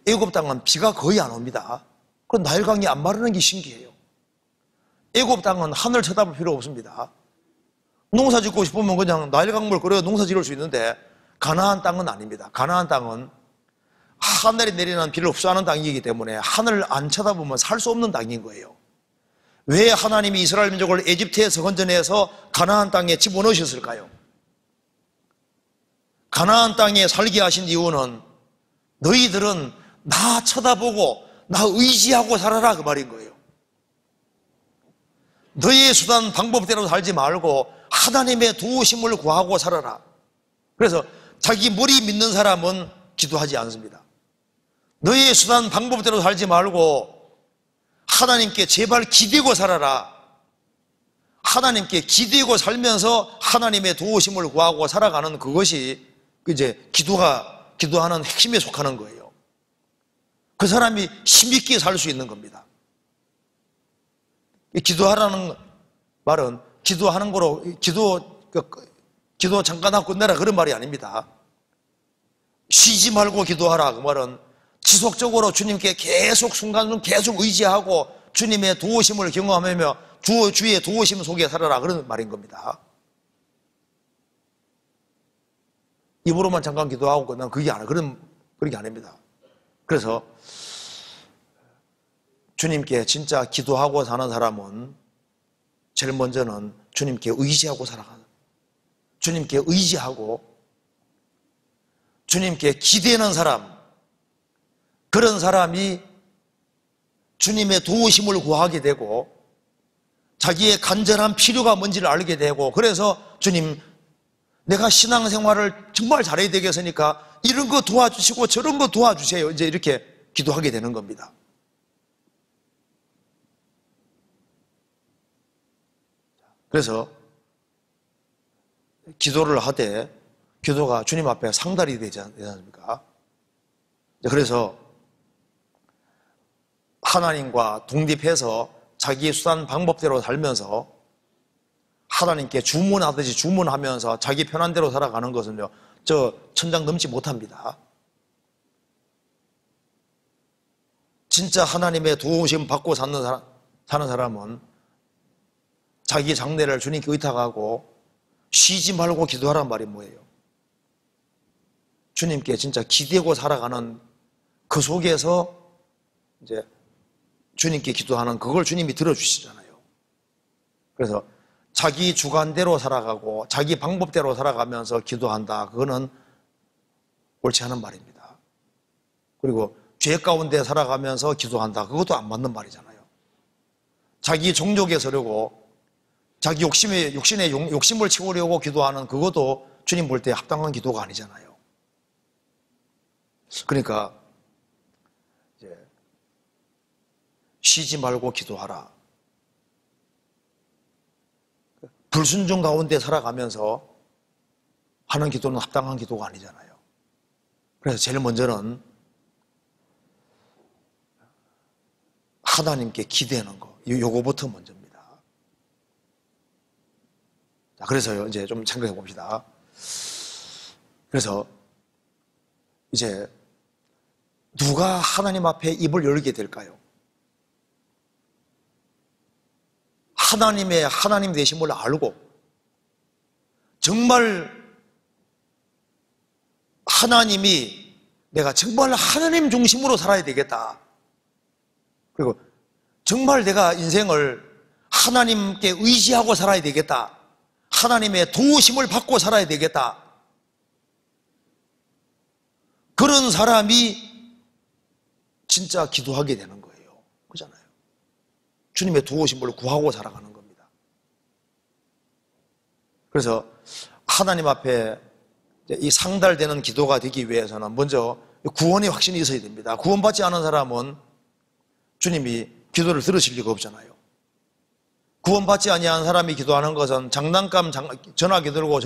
애굽 땅은 비가 거의 안 옵니다. 그 나일 강이 안 마르는 게 신기해요. 애굽 땅은 하늘 쳐다볼 필요 없습니다. 농사 짓고 싶으면 그냥 나일 강물 끓여 농사 지을 수 있는데 가나안 땅은 아닙니다. 가나안 땅은 하늘이 내리는 비를 흡수하는 땅이기 때문에 하늘을 안 쳐다보면 살 수 없는 땅인 거예요. 왜 하나님이 이스라엘 민족을 에집트에서 건져내서 가나안 땅에 집어넣으셨을까요? 가나안 땅에 살게 하신 이유는 너희들은 나 쳐다보고 나 의지하고 살아라 그 말인 거예요. 너희의 수단 방법대로 살지 말고 하나님의 도우심을 구하고 살아라. 그래서 자기 머리 믿는 사람은 기도하지 않습니다. 너희의 수단 방법대로 살지 말고 하나님께 제발 기대고 살아라. 하나님께 기대고 살면서 하나님의 도우심을 구하고 살아가는 그것이 이제 기도하는 핵심에 속하는 거예요. 그 사람이 힘있게 살 수 있는 겁니다. 기도하라는 말은 기도하는 거로 기도 잠깐 하고 끝내라 그런 말이 아닙니다. 쉬지 말고 기도하라 그 말은 지속적으로 주님께 계속 순간순간 계속 의지하고 주님의 도우심을 경험하며 주의 도우심 속에 살아라 그런 말인 겁니다. 입으로만 잠깐 기도하고 끝나면 그게 아니에요. 그게 아닙니다. 그래서 주님께 진짜 기도하고 사는 사람은 제일 먼저는 주님께 의지하고 살아가는, 주님께 의지하고 주님께 기대는 사람, 그런 사람이 주님의 도우심을 구하게 되고 자기의 간절한 필요가 뭔지를 알게 되고, 그래서 주님 내가 신앙생활을 정말 잘해야 되겠으니까 이런 거 도와주시고 저런 거 도와주세요, 이제 이렇게 기도하게 되는 겁니다. 그래서 기도를 하되 기도가 주님 앞에 상달이 되지 않습니까? 그래서 하나님과 독립해서 자기의 수단 방법대로 살면서 하나님께 주문하듯이 주문하면서 자기 편한 대로 살아가는 것은요, 저 천장 넘지 못합니다. 진짜 하나님의 도우심 받고 사는 사람은 자기 장래를 주님께 의탁하고 쉬지 말고 기도하란 말이 뭐예요? 주님께 진짜 기대고 살아가는 그 속에서 이제 주님께 기도하는 그걸 주님이 들어주시잖아요. 그래서 자기 주관대로 살아가고 자기 방법대로 살아가면서 기도한다. 그거는 옳지 않은 말입니다. 그리고 죄 가운데 살아가면서 기도한다. 그것도 안 맞는 말이잖아요. 자기 종족에 서려고 자기 욕심의 욕심을 채우려고 기도하는 그것도 주님 볼 때 합당한 기도가 아니잖아요. 그러니까 이제 쉬지 말고 기도하라. 불순종 가운데 살아가면서 하는 기도는 합당한 기도가 아니잖아요. 그래서 제일 먼저는 하나님께 기대하는 거, 요거부터 먼저입니다. 자, 그래서요, 이제 좀 생각해 봅시다. 그래서 이제 누가 하나님 앞에 입을 열게 될까요? 하나님 되심을 알고 정말 하나님이 내가 정말 하나님 중심으로 살아야 되겠다. 그리고 정말 내가 인생을 하나님께 의지하고 살아야 되겠다. 하나님의 도우심을 받고 살아야 되겠다. 그런 사람이 진짜 기도하게 되는 거예요. 그렇잖아요. 주님의 도우심을 구하고 살아가는 겁니다. 그래서 하나님 앞에 이 상달되는 기도가 되기 위해서는 먼저 구원의 확신이 있어야 됩니다. 구원받지 않은 사람은 주님이 기도를 들으실 리가 없잖아요. 구원받지 아니한 사람이 기도하는 것은 장난감 전화기 들고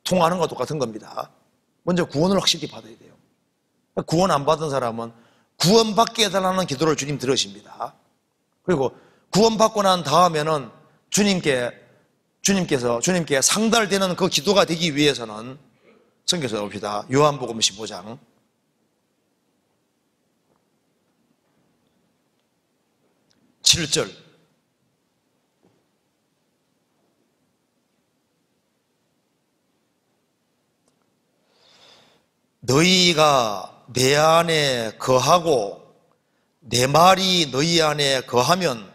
통화하는 것과 똑같은 겁니다. 먼저 구원을 확실히 받아야 돼요. 구원 안 받은 사람은 구원받게 해달라는 기도를 주님 들으십니다. 그리고 구원받고 난 다음에는 주님께 상달되는 그 기도가 되기 위해서는 성경에서 봅시다. 요한복음 15장 7절. 너희가 내 안에 거하고 내 말이 너희 안에 거하면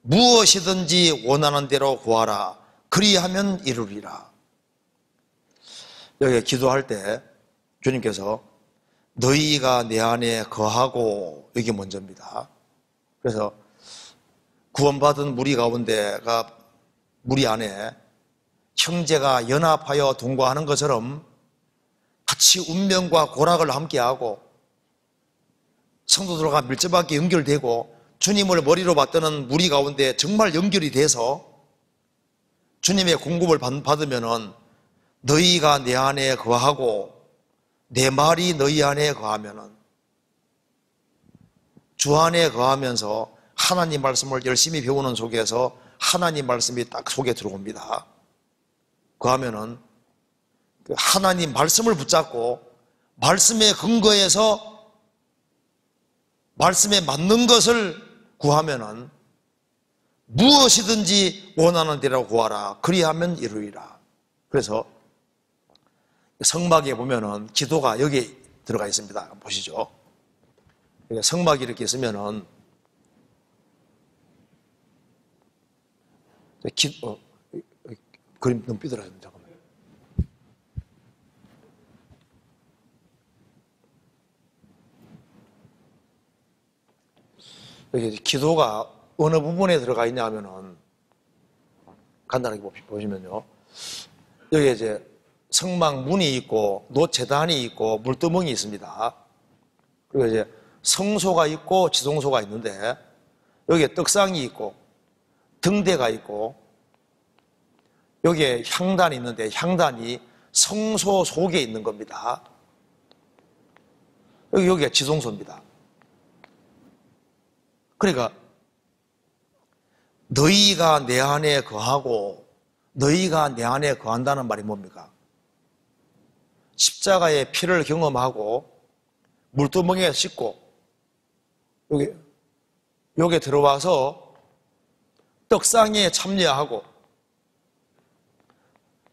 무엇이든지 원하는 대로 구하라. 그리하면 이루리라. 여기 기도할 때 주님께서 너희가 내 안에 거하고, 이게 먼저입니다. 그래서 구원받은 무리 가운데가 무리 안에 형제가 연합하여 동거하는 것처럼 같이 운명과 고락을 함께하고 성도들과 밀접하게 연결되고 주님을 머리로 받드는 무리 가운데 정말 연결이 돼서 주님의 공급을 받으면은 너희가 내 안에 거하고 내 말이 너희 안에 거하면은, 주 안에 거하면서 하나님 말씀을 열심히 배우는 속에서 하나님 말씀이 딱 속에 들어옵니다. 거하면은 하나님 말씀을 붙잡고 말씀의 근거에서 말씀에 맞는 것을 구하면은 무엇이든지 원하는 대로 구하라. 그리하면 이루리라. 그래서 성막에 보면은 기도가 여기 들어가 있습니다. 보시죠. 성막이 이렇게 있으면은 그림 너무 삐뚤어요. 잠깐만요. 여기 기도가 어느 부분에 들어가 있냐 하면은 간단하게 보시면요. 여기 이제 성막 문이 있고 노제단이 있고 물두멍이 있습니다. 그리고 이제 성소가 있고 지성소가 있는데 여기에 떡상이 있고 등대가 있고 여기에 향단이 있는데 향단이 성소 속에 있는 겁니다. 여기가 지성소입니다. 그러니까 너희가 내 안에 거하고 너희가 내 안에 거한다는 말이 뭡니까? 십자가의 피를 경험하고 물두멍에 씻고 여기 들어와서 떡상에 참여하고,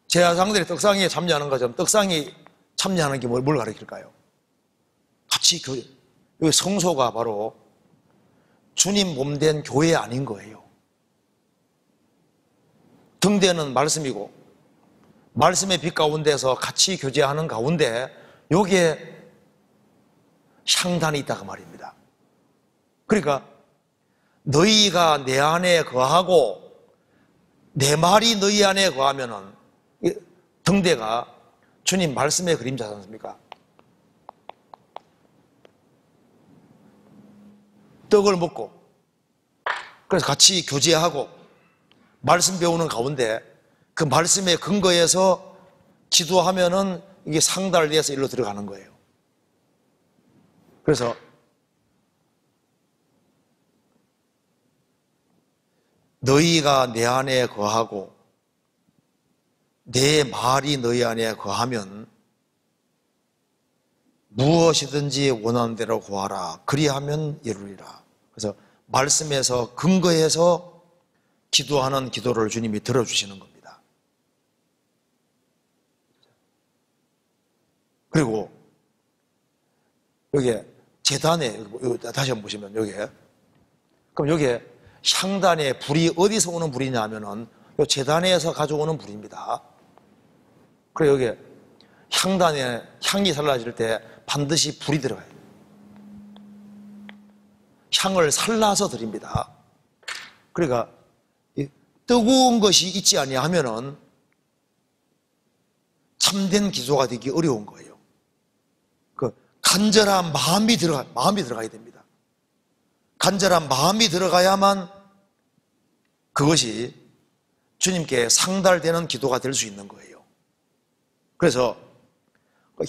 제사장들이 떡상에 참여하는 것처럼 떡상에 참여하는 게 뭘 가르칠까요? 같이 여기 성소가 바로 주님 몸된 교회 아닌 거예요. 등대는 말씀이고 말씀의 빛 가운데서 같이 교제하는 가운데 여기에 향단이 있다고 말입니다. 그러니까 너희가 내 안에 거하고 내 말이 너희 안에 거하면은 등대가 주님 말씀의 그림자지 않습니까? 떡을 먹고 그래서 같이 교제하고 말씀 배우는 가운데 그 말씀의 근거에서 기도하면은 이게 상달돼서 일로 들어가는 거예요. 그래서 너희가 내 안에 거하고 내 말이 너희 안에 거하면 무엇이든지 원하는 대로 구하라. 그리하면 이루리라. 그래서 말씀에서 근거해서 기도하는 기도를 주님이 들어주시는 겁니다. 그리고 여기에 제단에 다시 한번 보시면 여기에 그럼 여기에 향단에 불이 어디서 오는 불이냐 하면은 요 제단에서 가져오는 불입니다. 그리고 여기에 향단에 향이 살라질 때 반드시 불이 들어가요. 향을 살라서 드립니다. 그러니까 뜨거운 것이 있지 아니하면은 참된 기도가 되기 어려운 거예요. 그 간절한 마음이 들어가야 됩니다. 간절한 마음이 들어가야만 그것이 주님께 상달되는 기도가 될 수 있는 거예요. 그래서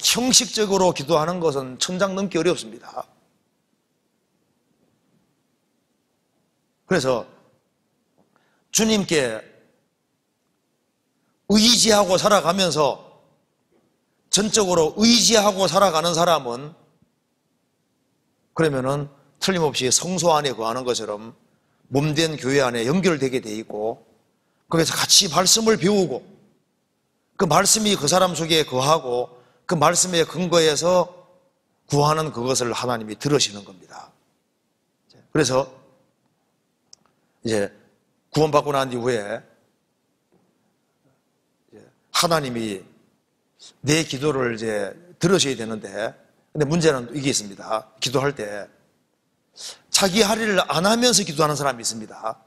형식적으로 기도하는 것은 천장 넘기 어렵습니다. 그래서 주님께 의지하고 살아가면서 전적으로 의지하고 살아가는 사람은 그러면은 틀림없이 성소 안에 거하는 것처럼 몸된 교회 안에 연결되게 돼 있고 거기서 같이 말씀을 배우고 그 말씀이 그 사람 속에 거하고 그 말씀의 근거에서 구하는 그것을 하나님이 들으시는 겁니다. 그래서 이제 구원받고 난 이후에 하나님이 내 기도를 이제 들으셔야 되는데 근데 문제는 이게 있습니다. 기도할 때 자기 할 일을 안 하면서 기도하는 사람이 있습니다.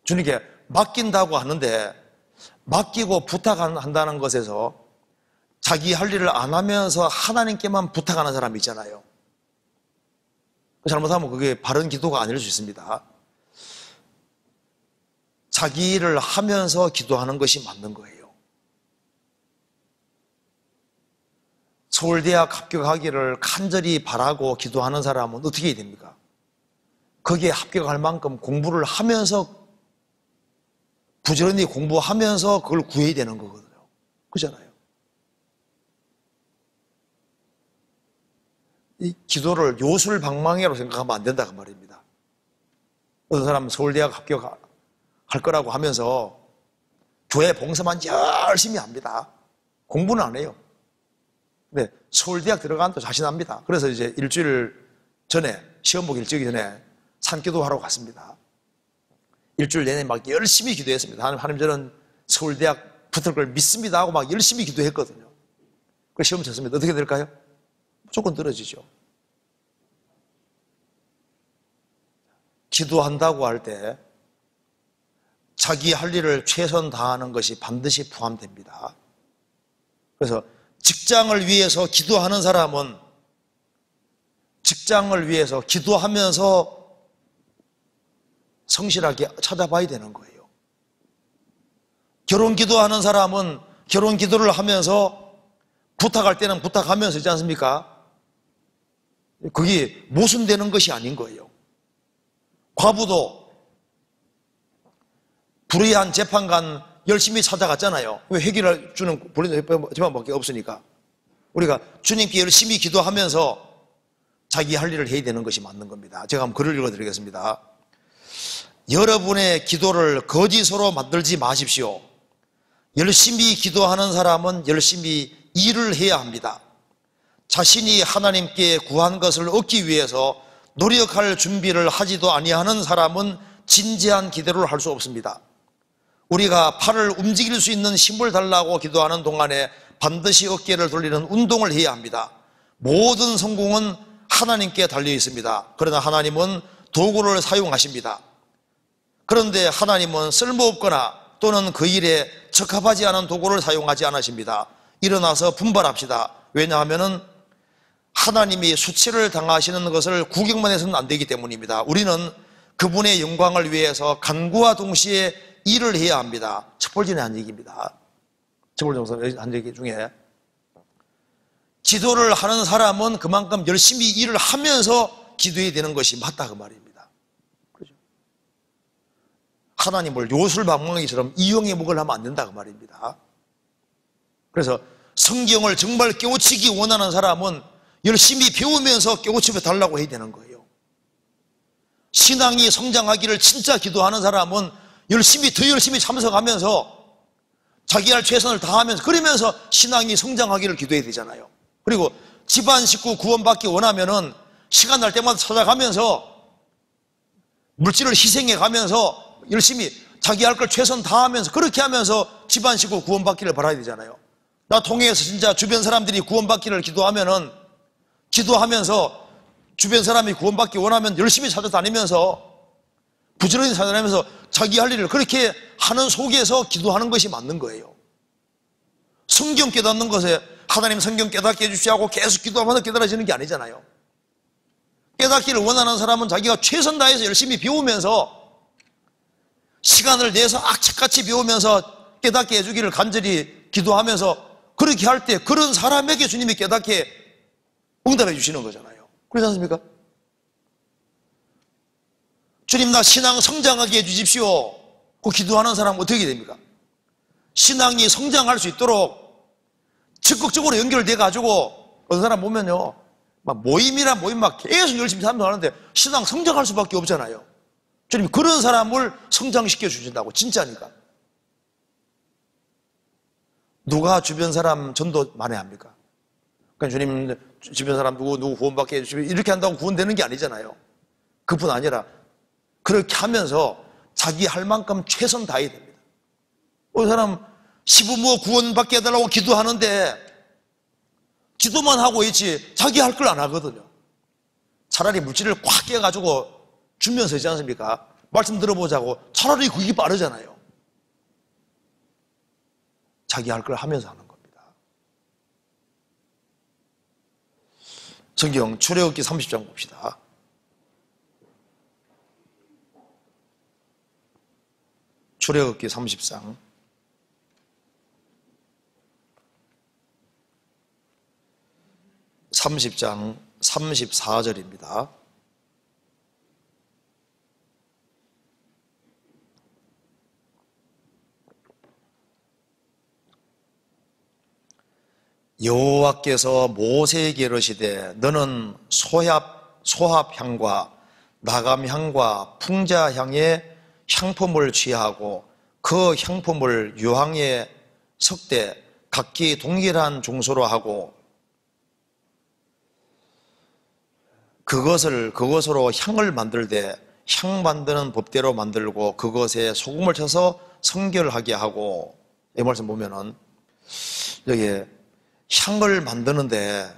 주님께 맡긴다고 하는데 맡기고 부탁한다는 것에서 자기 할 일을 안 하면서 하나님께만 부탁하는 사람이 있잖아요. 잘못하면 그게 바른 기도가 아닐 수 있습니다. 자기 일을 하면서 기도하는 것이 맞는 거예요. 서울대학 합격하기를 간절히 바라고 기도하는 사람은 어떻게 해야 됩니까? 거기에 합격할 만큼 공부를 하면서 부지런히 공부하면서 그걸 구해야 되는 거거든요. 그렇잖아요. 이 기도를 요술방망이로 생각하면 안 된다고 말입니다. 어떤 사람은 서울대학 합격할 거라고 하면서 교회 봉사만 열심히 합니다. 공부는 안 해요. 근데 서울대학 들어간다고 자신합니다. 그래서 이제 일주일 전에 시험 보기 일주일 전에 산기도하러 갔습니다. 일주일 내내 막 열심히 기도했습니다. 하나님 저는 서울대학 붙을 걸 믿습니다 하고 막 열심히 기도했거든요. 그 시험 쳤습니다. 어떻게 될까요? 무조건 떨어지죠. 기도한다고 할 때 자기 할 일을 최선 다하는 것이 반드시 포함됩니다. 그래서 직장을 위해서 기도하는 사람은 직장을 위해서 기도하면서 성실하게 찾아봐야 되는 거예요. 결혼 기도하는 사람은 결혼 기도를 하면서 부탁할 때는 부탁하면서 있지 않습니까? 그게 모순되는 것이 아닌 거예요. 과부도 불의한 재판관 열심히 찾아갔잖아요. 왜 회개를 주는 재판밖에 없으니까. 우리가 주님께 열심히 기도하면서 자기 할 일을 해야 되는 것이 맞는 겁니다. 제가 한번 글을 읽어드리겠습니다. 여러분의 기도를 거짓으로 만들지 마십시오. 열심히 기도하는 사람은 열심히 일을 해야 합니다. 자신이 하나님께 구한 것을 얻기 위해서 노력할 준비를 하지도 아니하는 사람은 진지한 기도를 할 수 없습니다. 우리가 팔을 움직일 수 있는 힘을 달라고 기도하는 동안에 반드시 어깨를 돌리는 운동을 해야 합니다. 모든 성공은 하나님께 달려 있습니다. 그러나 하나님은 도구를 사용하십니다. 그런데 하나님은 쓸모없거나 또는 그 일에 적합하지 않은 도구를 사용하지 않으십니다. 일어나서 분발합시다. 왜냐하면 하나님이 수치를 당하시는 것을 구경만 해서는 안 되기 때문입니다. 우리는 그분의 영광을 위해서 간구와 동시에 일을 해야 합니다. 첩볼전에 한 얘기입니다. 첩볼전에 한 얘기 중에 기도를 하는 사람은 그만큼 열심히 일을 하면서 기도해야 되는 것이 맞다 그 말입니다. 그렇죠? 하나님을 요술방망이처럼 이용해 먹으려면 안 된다 그 말입니다. 그래서 성경을 정말 깨우치기 원하는 사람은 열심히 배우면서 깨우쳐 달라고 해야 되는 거예요. 신앙이 성장하기를 진짜 기도하는 사람은 더 열심히 참석하면서 자기 할 최선을 다하면서 그러면서 신앙이 성장하기를 기도해야 되잖아요. 그리고 집안 식구 구원받기 원하면은 시간 날 때마다 찾아가면서 물질을 희생해 가면서 열심히 자기 할 걸 최선 다하면서 그렇게 하면서 집안 식구 구원받기를 바라야 되잖아요. 나 통해서 진짜 주변 사람들이 구원받기를 기도하면서 주변 사람이 구원받기 원하면 열심히 찾아다니면서 부지런히 찾아다니면서 자기 할 일을 그렇게 하는 속에서 기도하는 것이 맞는 거예요. 성경 깨닫는 것에 하나님 성경 깨닫게 해주시고 하고 계속 기도하면서 깨달아지는 게 아니잖아요. 깨닫기를 원하는 사람은 자기가 최선 다해서 열심히 배우면서 시간을 내서 악착같이 배우면서 깨닫게 해주기를 간절히 기도하면서 그렇게 할 때 그런 사람에게 주님이 깨닫게 응답해 주시는 거잖아요. 그렇지 않습니까? 주님 나 신앙 성장하게 해주십시오. 그 기도하는 사람은 어떻게 됩니까? 신앙이 성장할 수 있도록 적극적으로 연결돼 가지고 어떤 사람 보면요 막 모임이란 모임 막 계속 열심히 참석하는데 신앙 성장할 수밖에 없잖아요. 주님 그런 사람을 성장시켜 주신다고 진짜니까. 누가 주변 사람 전도 만회합니까? 그러니까 주님 주변 사람 누구 구원받게 해주시면 이렇게 한다고 구원되는 게 아니잖아요. 그뿐 아니라 그렇게 하면서 자기 할 만큼 최선 다해야 됩니다. 그 사람 시부모 구원받게 해달라고 기도하는데 기도만 하고 있지 자기 할 걸 안 하거든요. 차라리 물질을 꽉 깨가지고 주면서 있지 않습니까? 말씀 들어보자고 차라리 그게 빠르잖아요. 자기 할 걸 하면서 하는 겁니다. 성경 출애굽기 30장 봅시다. 출애굽기 30장 34절입니다. 여호와께서 모세에게 이르시되 너는 소합향과 나감향과 풍자향의 향품을 취하고 그 향품을 유황에 섞되 각기 동일한 중수로 하고 그것으로 향을 만들되 향 만드는 법대로 만들고 그것에 소금을 쳐서 성결하게 하고 이 말씀 보면은 여기 향을 만드는데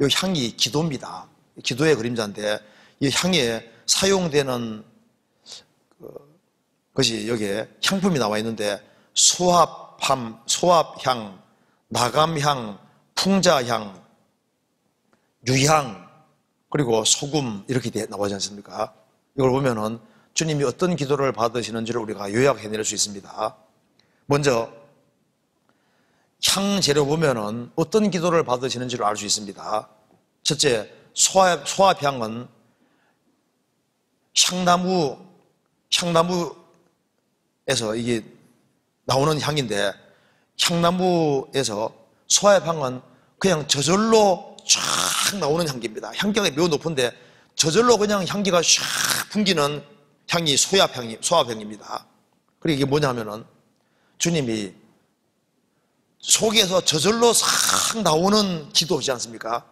이 향이 기도입니다. 기도의 그림자인데 이 향에 사용되는 것이 여기에 향품이 나와 있는데 소합향, 나감향, 풍자향, 유향 그리고 소금 이렇게 나오지 않습니까? 이걸 보면은 주님이 어떤 기도를 받으시는지를 우리가 요약해낼 수 있습니다. 먼저 향 재료 보면은 어떤 기도를 받으시는지를 알 수 있습니다. 첫째, 소합향은 향나무에서 이게 나오는 향인데 향나무에서 소합향은 그냥 저절로 쫙 나오는 향기입니다. 향기가 매우 높은데 저절로 그냥 향기가 샥 풍기는 향이 소합향입니다. 그리고 이게 뭐냐면은 주님이 속에서 저절로 싹 나오는 기도지 않습니까?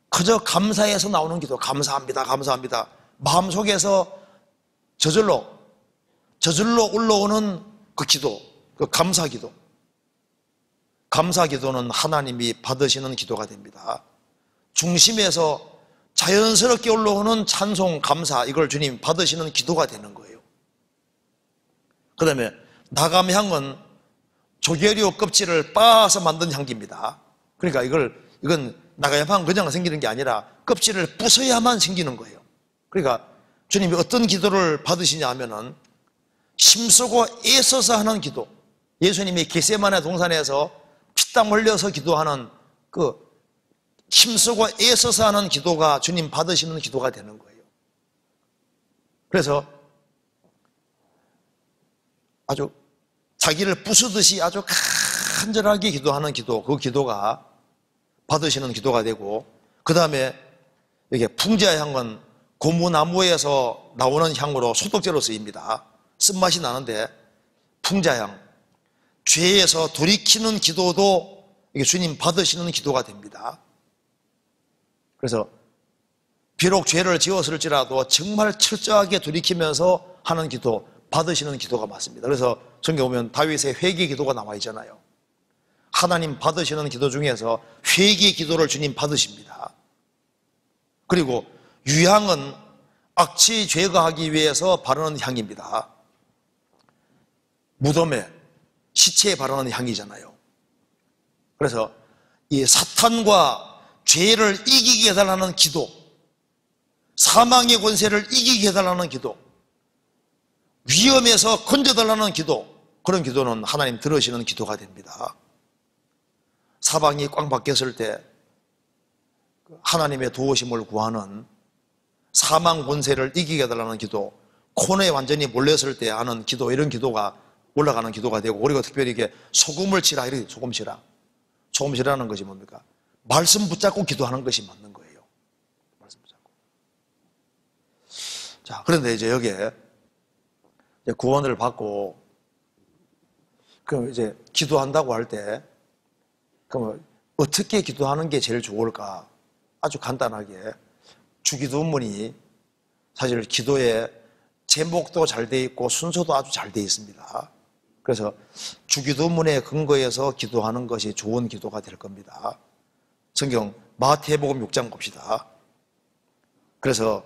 그저 감사해서 나오는 기도, 감사합니다, 감사합니다. 마음속에서 저절로 저절로 올라오는 그 기도, 그 감사 기도. 감사 기도는 하나님이 받으시는 기도가 됩니다. 중심에서 자연스럽게 올라오는 찬송, 감사, 이걸 주님 받으시는 기도가 되는 거예요. 그 다음에 나감향은 조개류 껍질을 빻아서 만든 향기입니다. 그러니까 이건 나감향 그냥 생기는 게 아니라 껍질을 부숴야만 생기는 거예요. 그러니까 주님이 어떤 기도를 받으시냐 하면은 힘쓰고 애써서 하는 기도. 예수님이 겟세마네 동산에서 피땀 흘려서 기도하는 그 힘쓰고 애써서 하는 기도가 주님 받으시는 기도가 되는 거예요. 그래서 아주 자기를 부수듯이 아주 간절하게 기도하는 기도, 그 기도가 받으시는 기도가 되고, 그 다음에 이게 풍자향은 고무나무에서 나오는 향으로 소독제로 쓰입니다. 쓴맛이 나는데 풍자향, 죄에서 돌이키는 기도도 이게 주님 받으시는 기도가 됩니다. 그래서 비록 죄를 지었을지라도 정말 철저하게 돌이키면서 하는 기도, 받으시는 기도가 맞습니다. 그래서 성경 보면 다윗의 회개 기도가 나와 있잖아요. 하나님 받으시는 기도 중에서 회개 기도를 주님 받으십니다. 그리고 유향은 악취 제거하기 위해서 바르는 향입니다. 무덤에 시체에 바르는 향이잖아요. 그래서 이 사탄과 죄를 이기게 해달라는 기도, 사망의 권세를 이기게 해달라는 기도, 위험에서 건져달라는 기도, 그런 기도는 하나님 들으시는 기도가 됩니다. 사방이 꽉 막혔을 때 하나님의 도우심을 구하는, 사망 권세를 이기게 해달라는 기도, 코너에 완전히 몰렸을 때 하는 기도, 이런 기도가 올라가는 기도가 되고, 그리고 특별히 이게 소금을 치라, 이렇게 소금 치라. 소금 치라는 것이 뭡니까? 말씀 붙잡고 기도하는 것이 맞는 거예요. 말씀 붙잡고. 자, 그런데 이제 여기에 구원을 받고, 그럼 이제 기도한다고 할 때, 그럼 어떻게 기도하는 게 제일 좋을까? 아주 간단하게 주기도문이 사실 기도의 제목도 잘 돼 있고 순서도 아주 잘 돼 있습니다. 그래서 주기도문에 근거해서 기도하는 것이 좋은 기도가 될 겁니다. 성경 마태복음 6장 봅시다. 그래서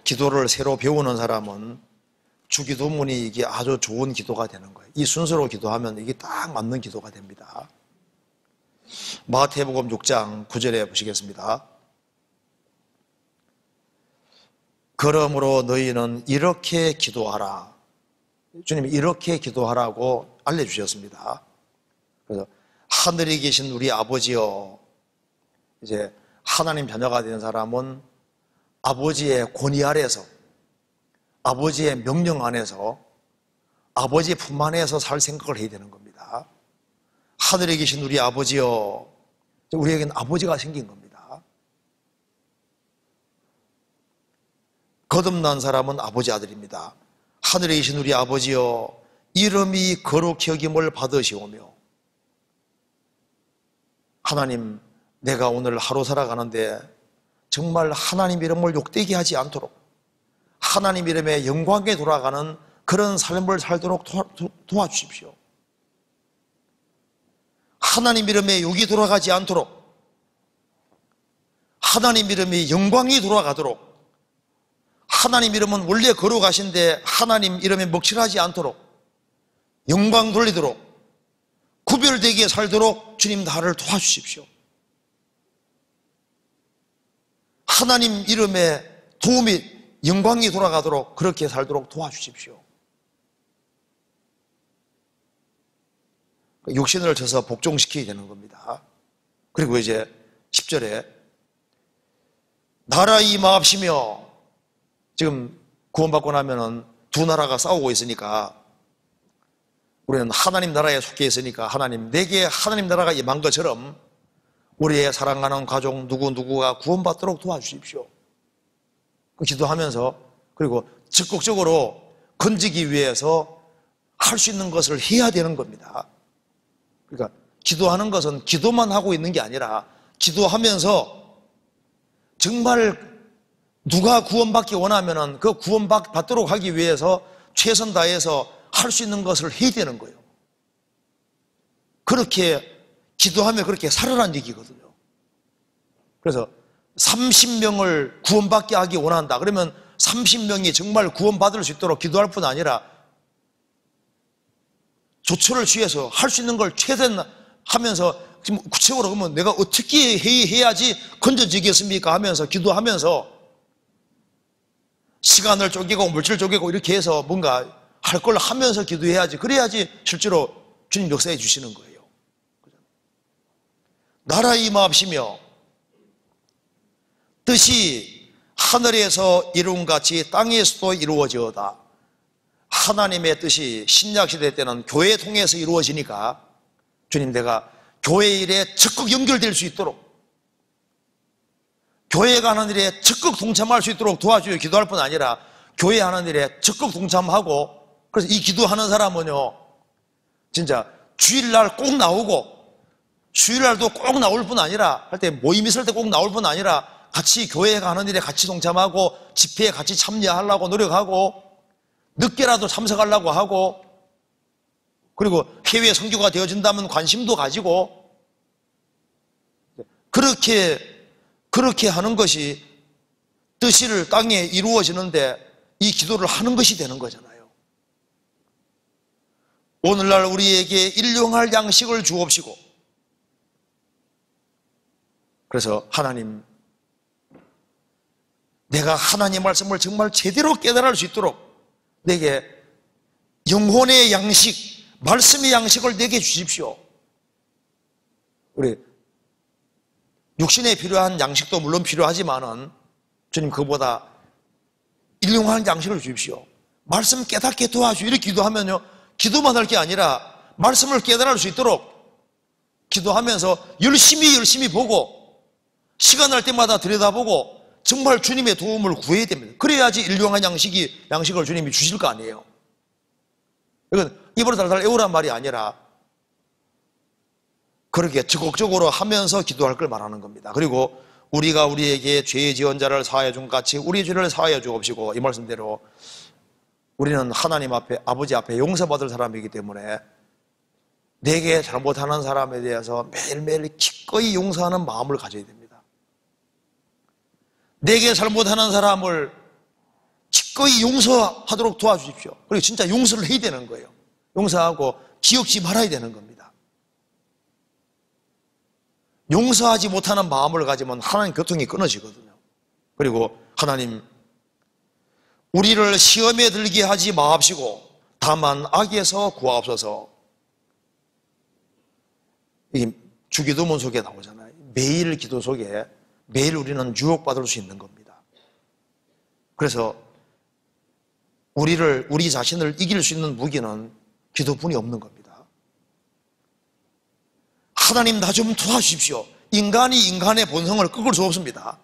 기도를 새로 배우는 사람은 주기도문이 이게 아주 좋은 기도가 되는 거예요. 이 순서로 기도하면 이게 딱 맞는 기도가 됩니다. 마태복음 6장 9절에 보시겠습니다. 그러므로 너희는 이렇게 기도하라. 주님이 이렇게 기도하라고 알려주셨습니다. 그래서 하늘에 계신 우리 아버지여, 이제 하나님 자녀가 된 사람은 아버지의 권위 아래서, 아버지의 명령 안에서, 아버지의 품 안에서 살 생각을 해야 되는 겁니다. 하늘에 계신 우리 아버지여, 우리에게는 아버지가 생긴 겁니다. 거듭난 사람은 아버지 아들입니다. 하늘에 계신 우리 아버지여, 이름이 거룩히 여김을 받으시오며, 하나님, 내가 오늘 하루 살아가는데 정말 하나님 이름을 욕되게 하지 않도록, 하나님 이름의 영광에 돌아가는 그런 삶을 살도록 도와주십시오. 하나님 이름에 욕이 돌아가지 않도록, 하나님 이름이 영광이 돌아가도록, 하나님 이름은 원래 거룩하신데 하나님 이름에 먹칠하지 않도록, 영광 돌리도록, 구별되게 살도록 주님 나를 도와주십시오. 하나님 이름에 도움이, 영광이 돌아가도록 그렇게 살도록 도와주십시오. 육신을 쳐서 복종시키게 되는 겁니다. 그리고 이제 10절에 나라 임하옵시며, 지금 구원받고 나면은 두 나라가 싸우고 있으니까 우리는 하나님 나라에 속해 있으니까 하나님, 내게 하나님 나라가 임한 것처럼 우리의 사랑하는 가족 누구누구가 구원받도록 도와주십시오. 기도하면서, 그리고 적극적으로 건지기 위해서 할 수 있는 것을 해야 되는 겁니다. 그러니까 기도하는 것은 기도만 하고 있는 게 아니라 기도하면서 정말 누가 구원받기 원하면은 그 구원받도록 하기 위해서 최선 다해서 할 수 있는 것을 해야 되는 거예요. 그렇게 기도하면 그렇게 살아난 얘기거든요. 그래서 30명을 구원받게 하기 원한다. 그러면 30명이 정말 구원받을 수 있도록 기도할 뿐 아니라 조처를 취해서 할 수 있는 걸 최대한 하면서, 지금 구체적으로 그러면 내가 어떻게 해야지 건져지겠습니까 하면서 기도하면서 시간을 쪼개고 물질을 쪼개고 이렇게 해서 뭔가 할 걸 하면서 기도해야지. 그래야지 실제로 주님 역사해 주시는 거예요. 나라 임하옵시며 뜻이 하늘에서 이룬같이 땅에서도 이루어지어다. 하나님의 뜻이 신약시대 때는 교회 통해서 이루어지니까 주님, 내가 교회 일에 적극 연결될 수 있도록, 교회가 하는 일에 적극 동참할 수 있도록 도와주여 기도할 뿐 아니라 교회 하는 일에 적극 동참하고, 그래서 이 기도하는 사람은요 진짜 주일날 꼭 나오고, 주일날도 꼭 나올 뿐 아니라, 할 때 모임 있을 때 꼭 나올 뿐 아니라 같이 교회가 하는 일에 같이 동참하고 집회에 같이 참여하려고 노력하고 늦게라도 참석하려고 하고, 그리고 해외 선교가 되어진다면 관심도 가지고, 그렇게 하는 것이 뜻을 땅에 이루어지는데 이 기도를 하는 것이 되는 거잖아요. 오늘날 우리에게 일용할 양식을 주옵시고, 그래서 하나님, 내가 하나님의 말씀을 정말 제대로 깨달을 수 있도록 내게 영혼의 양식, 말씀의 양식을 내게 주십시오. 우리 육신에 필요한 양식도 물론 필요하지만은 주님, 그보다 일용할 양식을 주십시오. 말씀 깨닫게 도와주시오. 이렇게 기도하면요, 기도만 할 게 아니라 말씀을 깨달을 수 있도록 기도하면서 열심히 보고 시간 날 때마다 들여다보고 정말 주님의 도움을 구해야 됩니다. 그래야지 일용할 양식을 주님이 주실 거 아니에요. 이건 입으로 달달 애우란 말이 아니라 그렇게 적극적으로 하면서 기도할 걸 말하는 겁니다. 그리고 우리가 우리에게 죄 지은 자를 사하여 준 같이 우리 죄를 사하여 주옵시고, 이 말씀대로 우리는 하나님 앞에, 아버지 앞에 용서받을 사람이기 때문에 내게 잘못하는 사람에 대해서 매일매일 기꺼이 용서하는 마음을 가져야 됩니다. 내게 잘못하는 사람을 기꺼이 용서하도록 도와주십시오. 그리고 진짜 용서를 해야 되는 거예요. 용서하고 기억지 말아야 되는 겁니다. 용서하지 못하는 마음을 가지면 하나님 교통이 끊어지거든요. 그리고 하나님, 우리를 시험에 들게 하지 마옵시고 다만 악에서 구하옵소서. 이게 주기도문 속에 나오잖아요. 매일 기도 속에 매일 우리는 유혹받을 수 있는 겁니다. 그래서 우리 자신을 이길 수 있는 무기는 기도뿐이 없는 겁니다. 하나님, 나 좀 도와주십시오. 인간이 인간의 본성을 꺾을 수 없습니다.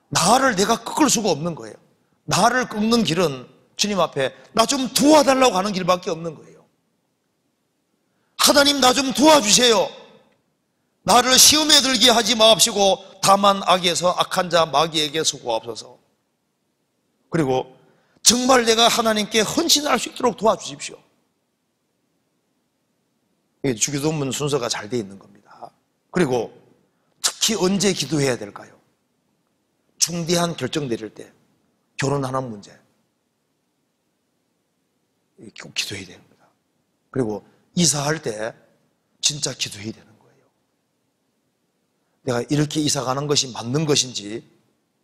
나를 내가 꺾을 수가 없는 거예요. 나를 꺾는 길은 주님 앞에 나 좀 도와달라고 하는 길밖에 없는 거예요. 하나님, 나 좀 도와주세요. 나를 시험에 들게 하지 마옵시고 다만 악에서, 악한 자 마귀에게서 구하옵소서. 그리고 정말 내가 하나님께 헌신할 수 있도록 도와주십시오. 이게 주기도문 순서가 잘 되어 있는 겁니다. 그리고 특히 언제 기도해야 될까요? 중대한 결정 내릴 때, 결혼하는 문제, 꼭 기도해야 됩니다. 그리고 이사할 때 진짜 기도해야 되는 거예요. 내가 이렇게 이사 가는 것이 맞는 것인지.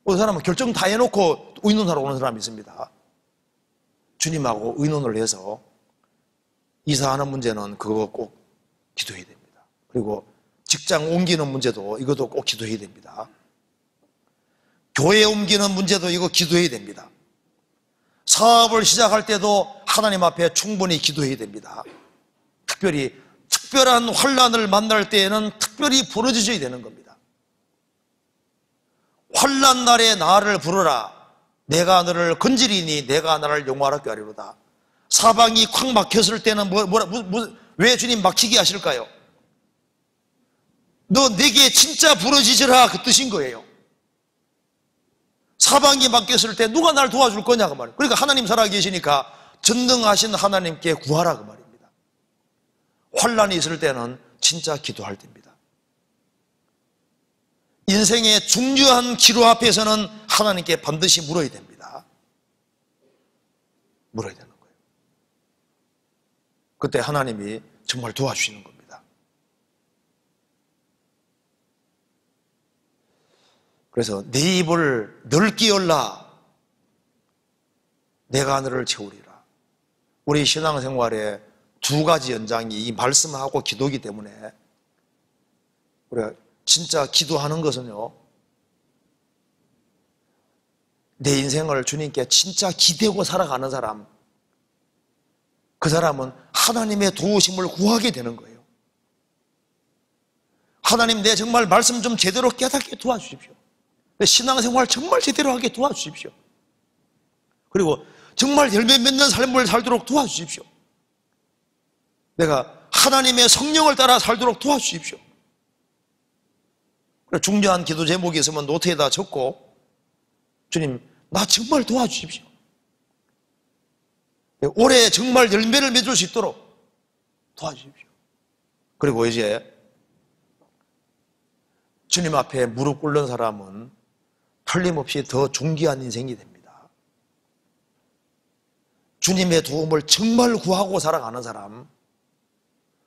어떤 사람은 결정 다 해놓고 의논하러 오는 사람이 있습니다. 주님하고 의논을 해서 이사하는 문제는 그거 꼭 기도해야 됩니다. 그리고 직장 옮기는 문제도 이것도 꼭 기도해야 됩니다. 교회 옮기는 문제도 이거 기도해야 됩니다. 사업을 시작할 때도 하나님 앞에 충분히 기도해야 됩니다. 특별히 특별한 환난을 만날 때에는 특별히 부르짖어야 되는 겁니다. 환난 날에 나를 부르라. 내가 너를 건지리니 내가 나를 영화롭게 하리로다. 사방이 콱 막혔을 때는 왜 주님 막히게 하실까요? 너 내게 진짜 부르짖으라, 그 뜻인 거예요. 사방이 막혔을 때 누가 날 도와줄 거냐고 말이에요. 그러니까 하나님 살아 계시니까 전능하신 하나님께 구하라 그 말입니다. 환난이 있을 때는 진짜 기도할 때입니다. 인생의 중요한 기로 앞에서는 하나님께 반드시 물어야 됩니다. 물어야 되는 거예요. 그때 하나님이 정말 도와주시는 겁니다. 그래서 네 입을 넓게 열라 내가 너를 채우리라. 우리 신앙생활에 두 가지 연장이 이 말씀하고 기도이기 때문에 우리가 진짜 기도하는 것은요, 내 인생을 주님께 진짜 기대고 살아가는 사람, 그 사람은 하나님의 도우심을 구하게 되는 거예요. 하나님, 내 정말 말씀 좀 제대로 깨닫게 도와주십시오. 내 신앙생활 정말 제대로 하게 도와주십시오. 그리고 정말 열매 맺는 삶을 살도록 도와주십시오. 내가 하나님의 성령을 따라 살도록 도와주십시오. 중요한 기도 제목이 있으면 노트에다 적고, 주님, 나 정말 도와주십시오. 올해 정말 열매를 맺을 수 있도록 도와주십시오. 그리고 이제 주님 앞에 무릎 꿇는 사람은 틀림없이 더 존귀한 인생이 됩니다. 주님의 도움을 정말 구하고 살아가는 사람,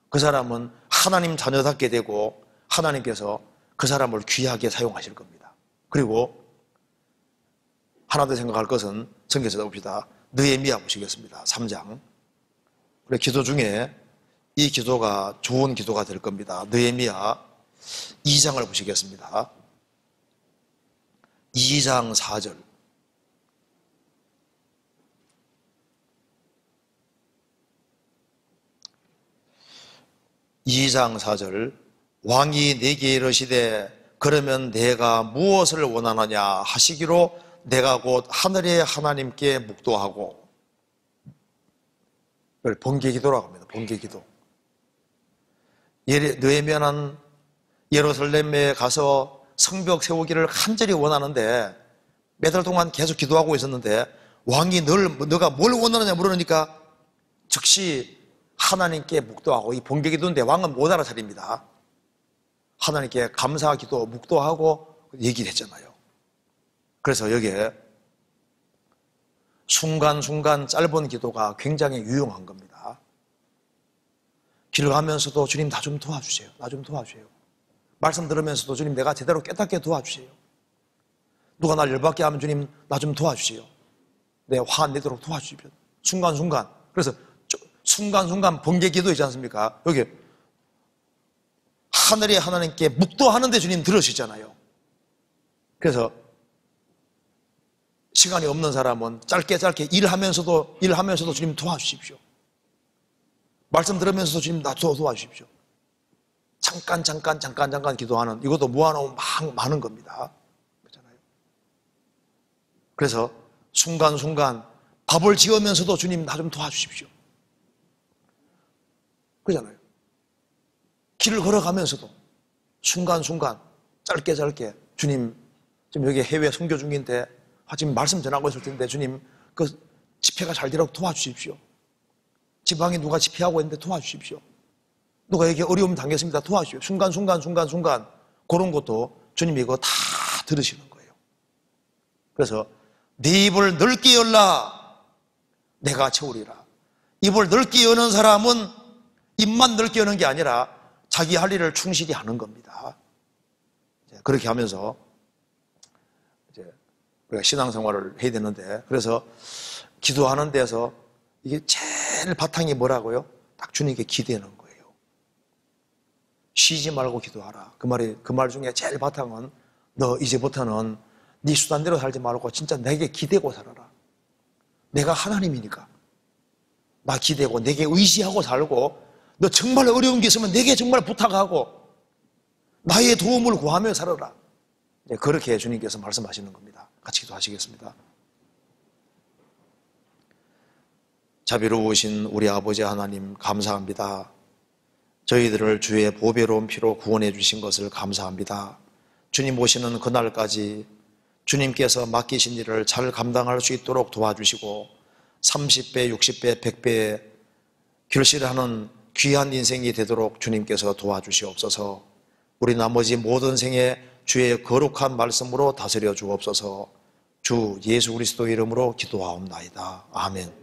그 사람은 하나님 자녀답게 되고 하나님께서 그 사람을 귀하게 사용하실 겁니다. 그리고 하나 더 생각할 것은 성경에서 봅시다. 느헤미야 보시겠습니다. 3장. 그래, 기도 중에 이 기도가 좋은 기도가 될 겁니다. 느헤미야 2장을 보시겠습니다. 2장 4절. 왕이 내게 이르시되 그러면 내가 무엇을 원하느냐 하시기로 내가 곧 하늘의 하나님께 묵도하고, 이걸 번개기도라고 합니다. 번개기도. 느헤미야는 예루살렘에 가서 성벽 세우기를 간절히 원하는데 몇 달 동안 계속 기도하고 있었는데 왕이 너가 뭘 원하느냐 물으니까 즉시 하나님께 묵도하고, 이 번개기도인데 왕은 못 알아차립니다. 하나님께 감사기도, 묵도하고 얘기를 했잖아요. 그래서 여기에 순간순간 짧은 기도가 굉장히 유용한 겁니다. 길 가면서도 주님 나 좀 도와주세요. 나 좀 도와주세요. 말씀 들으면서도 주님 내가 제대로 깨닫게 도와주세요. 누가 날 열받게 하면 주님 나 좀 도와주세요. 내 화 안 내도록 도와주십시오. 순간순간. 그래서 순간순간 번개 기도 있지 않습니까? 여기 하늘의 하나님께 묵도하는데 주님 들으시잖아요. 그래서 시간이 없는 사람은 짧게 일하면서도 주님 도와주십시오. 말씀 들으면서도 주님 나 도와주십시오. 잠깐 기도하는, 이것도 모아놓으면 많은 겁니다. 그렇잖아요. 그래서 순간순간 밥을 지으면서도 주님 나 좀 도와주십시오. 그렇잖아요. 길을 걸어가면서도 순간순간 짧게 주님 지금 여기 해외 선교 중인데 지금 말씀 전하고 있을 텐데 주님 그 집회가 잘 되도록 도와주십시오. 지방에 누가 집회하고 있는데 도와주십시오. 누가 여기 어려움 당했습니다. 도와주십시오. 순간 그런 것도 주님이 이거 다 들으시는 거예요. 그래서 네 입을 넓게 열라 내가 채우리라. 입을 넓게 여는 사람은 입만 넓게 여는 게 아니라 자기 할 일을 충실히 하는 겁니다. 그렇게 하면서 이제 우리가 신앙생활을 해야 되는데, 그래서 기도하는 데서 이게 제일 바탕이 뭐라고요? 딱 주님께 기대는 거예요. 쉬지 말고 기도하라. 그 말 중에 제일 바탕은 너 이제부터는 네 수단대로 살지 말고 진짜 내게 기대고 살아라. 내가 하나님이니까 나 기대고 내게 의지하고 살고, 너 정말 어려운 게 있으면 내게 정말 부탁하고 나의 도움을 구하며 살아라. 그렇게 주님께서 말씀하시는 겁니다. 같이 기도하시겠습니다. 자비로우신 우리 아버지 하나님 감사합니다. 저희들을 주의 보배로운 피로 구원해 주신 것을 감사합니다. 주님 오시는 그날까지 주님께서 맡기신 일을 잘 감당할 수 있도록 도와주시고 30배, 60배, 100배 결실하는 귀한 인생이 되도록 주님께서 도와주시옵소서. 우리 나머지 모든 생에 주의 거룩한 말씀으로 다스려 주옵소서. 주 예수 그리스도 이름으로 기도하옵나이다. 아멘.